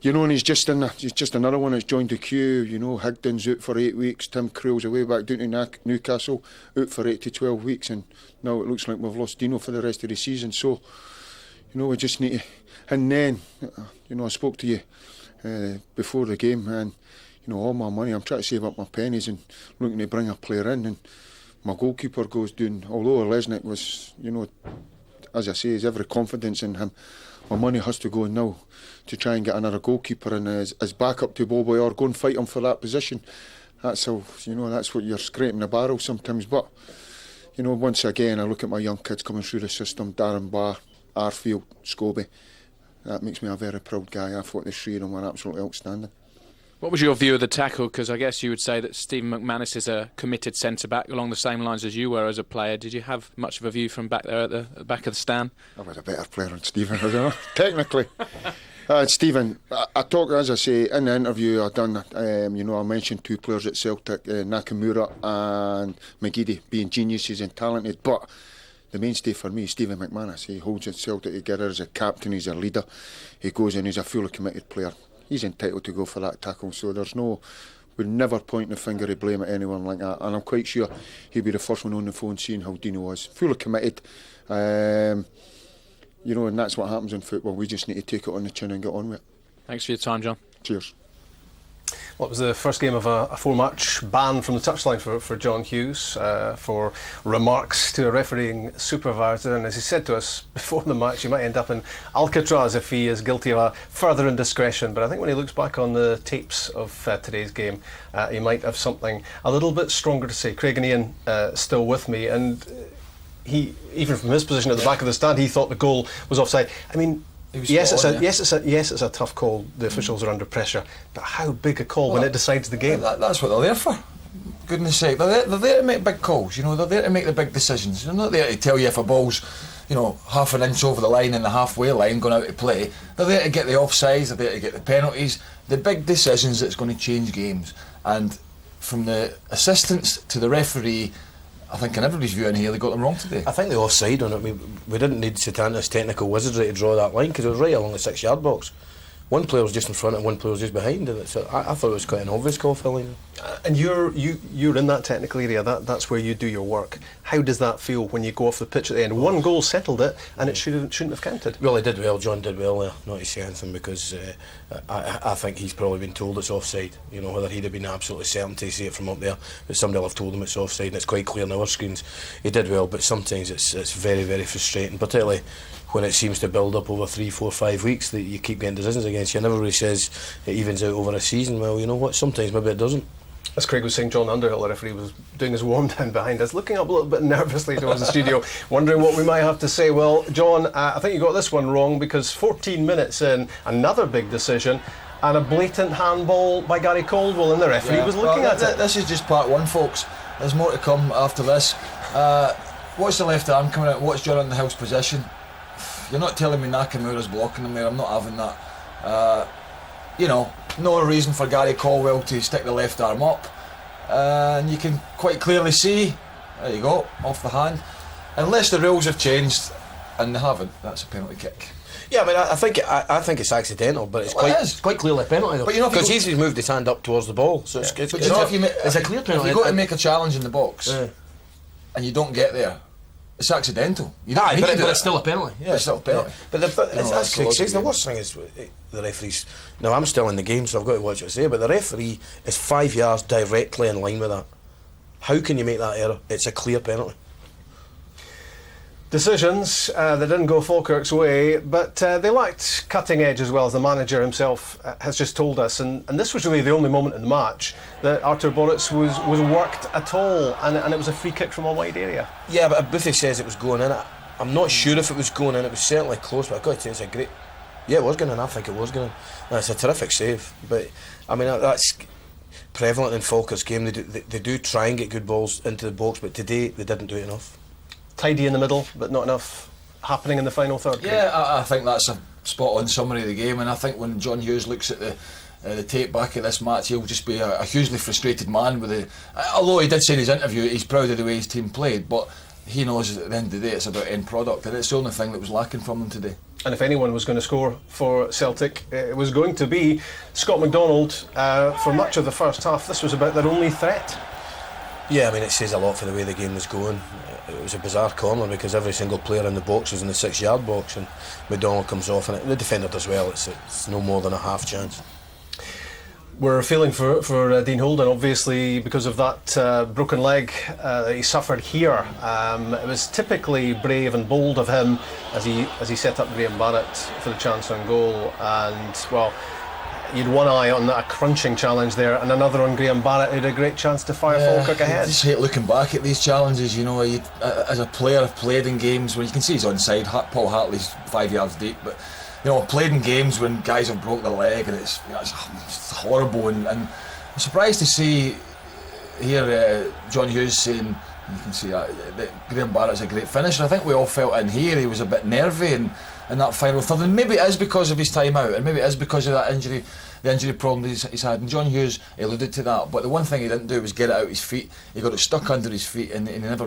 And he's just another one that's joined the queue. Higdon's out for 8 weeks. Tim Krul's away back down to Newcastle, out for 8 to 12 weeks, and now it looks like we've lost Dino for the rest of the season. So, we just need to. And then, I spoke to you before the game, and all my money, I'm trying to save up my pennies and looking to bring a player in, and my goalkeeper goes down. Although Lesnick was, as I say, has every confidence in him, my money has to go now to try and get another goalkeeper in as backup to Boboy, or go and fight him for that position. That's how, that's what you're scraping the barrel sometimes. But once again, I look at my young kids coming through the system: Darren Barr, Arfield, Scobie. That makes me a very proud guy. I thought the 3 of them were absolutely outstanding. What was your view of the tackle? Because I guess you would say that Stephen McManus is a committed centre-back along the same lines as you were as a player. Did you have much of a view from back there at the back of the stand? I was a better player than Stephen, I don't know, technically. Stephen, I talked, as I say, in the interview I done, I mentioned 2 players at Celtic, Nakamura and McGeady, being geniuses and talented, but the mainstay for me is Stephen McManus. He holds it Celtic together as a captain, he's a leader, he goes in, he's a fully committed player. He's entitled to go for that tackle, so we're never pointing the finger of blame at anyone like that, and I'm quite sure he'll be the first one on the phone seeing how Dino was. Fully committed, and that's what happens in football. We just need to take it on the chin and get on with it. Thanks for your time, John. Cheers. Well, it was the first game of a 4-match ban from the touchline for John Hughes for remarks to a refereeing supervisor, and as he said to us before the match, he might end up in Alcatraz if he is guilty of a further indiscretion. But I think when he looks back on the tapes of today's game, he might have something a little bit stronger to say. Craig and Ian still with me, and he, even from his position at the back of the stand, he thought the goal was offside. I mean, yes, it's a tough call. The officials are under pressure, but how big a call when it decides the game? That's what they're there for. Goodness sake, they're there to make big calls. They're there to make the big decisions. They're not there to tell you if a ball's, half an inch over the line and the halfway line going out to play. They're there to get the offsides. They're there to get the penalties. The big decisions that's going to change games. And from the assistants to the referee, I think in everybody's view in here, they got them wrong today. I think the offside on it, we didn't need Satanta's technical wizardry to draw that line, because it was right along the 6-yard box. One player was just in front and one player was just behind, and I thought it was quite an obvious call for the line. And you're in that technical area, that's where you do your work. How does that feel when you go off the pitch at the end? One goal settled it, and it shouldn't have counted. Well, he did well, John did well there, not to say anything, because I think he's probably been told it's offside. Whether he'd have been absolutely certain to see it from up there, but somebody will have told him it's offside, and it's quite clear on our screens. He did well, but sometimes it's very, very frustrating, particularly when it seems to build up over 3, 4, 5 weeks that you keep getting decisions against you. And everybody says it evens out over a season. Well, you know what, sometimes maybe it doesn't. As Craig was saying, John Underhill, the referee, was doing his warm down behind us, looking up a little bit nervously towards the studio, wondering what we might have to say. Well, John, I think you got this one wrong, because 14 minutes in, another big decision, and a blatant handball by Gary Caldwell, and the referee was looking at it. This is just part one, folks. There's more to come after this. Watch the left arm coming out, watch John Underhill's position. You're not telling me Nakamura's blocking him there. I'm not having that. No reason for Gary Caldwell to stick the left arm up. And you can quite clearly see, there you go, off the hand. Unless the rules have changed, and they haven't, that's a penalty kick. Yeah, I think it's accidental, but it's quite clearly a penalty though. Because he's moved his hand up towards the ball, so it's a clear penalty. If you go to make a challenge in the box and you don't get there, it's accidental. But it's still a penalty. Yeah, it's still a penalty. Yeah. But the worst thing is the referees. Now I'm still in the game, so I've got to watch what I say. But the referee is 5 yards directly in line with that. How can you make that error? It's a clear penalty. Decisions that didn't go Falkirk's way, but they lacked cutting edge as well, as the manager himself has just told us. And this was really the only moment in the match that Artur Boruc was worked at all, and it was a free kick from a wide area. Yeah, but Boothie says it was going in. I'm not sure if it was going in. It was certainly close, but I've got to say it's a great... Yeah, it was going in. I think it was going in. And it's a terrific save. But, I mean, that's prevalent in Falkirk's game. They do try and get good balls into the box, but today they didn't do it enough. Tidy in the middle, but not enough happening in the final third. Yeah, I think that's a spot-on summary of the game, and I think when John Hughes looks at the tape back at this match, he'll just be a hugely frustrated man with the... Although he did say in his interview he's proud of the way his team played, but he knows at the end of the day it's about end product, and it's the only thing that was lacking from them today. And if anyone was going to score for Celtic, it was going to be Scott McDonald. For much of the first half, this was about their only threat. Yeah, I mean, it says a lot for the way the game was going. It was a bizarre corner because every single player in the box was in the 6-yard box, and McDonald comes off, and the defender does well. It's no more than a half chance. We're feeling for Dean Holden, obviously, because of that broken leg that he suffered here. It was typically brave and bold of him as he set up Graham Barrett for the chance on goal, and well, you'd one eye on a crunching challenge there and another on Graham Barrett, who had a great chance to fire Falkirk ahead. I just hate looking back at these challenges. As a player, I've played in games where you can see he's onside. Paul Hartley's 5 yards deep, but I've played in games when guys have broke their leg, and it's horrible. And I'm surprised to see here John Hughes saying, you can see that Graham Barrett's a great finisher. I think we all felt in here he was a bit nervy in that final third, and maybe it is because of his time out, and maybe it is because of that injury, the injury problem he's had, and John Hughes alluded to that. But the one thing he didn't do was get it out his feet. He got it stuck under his feet, and he never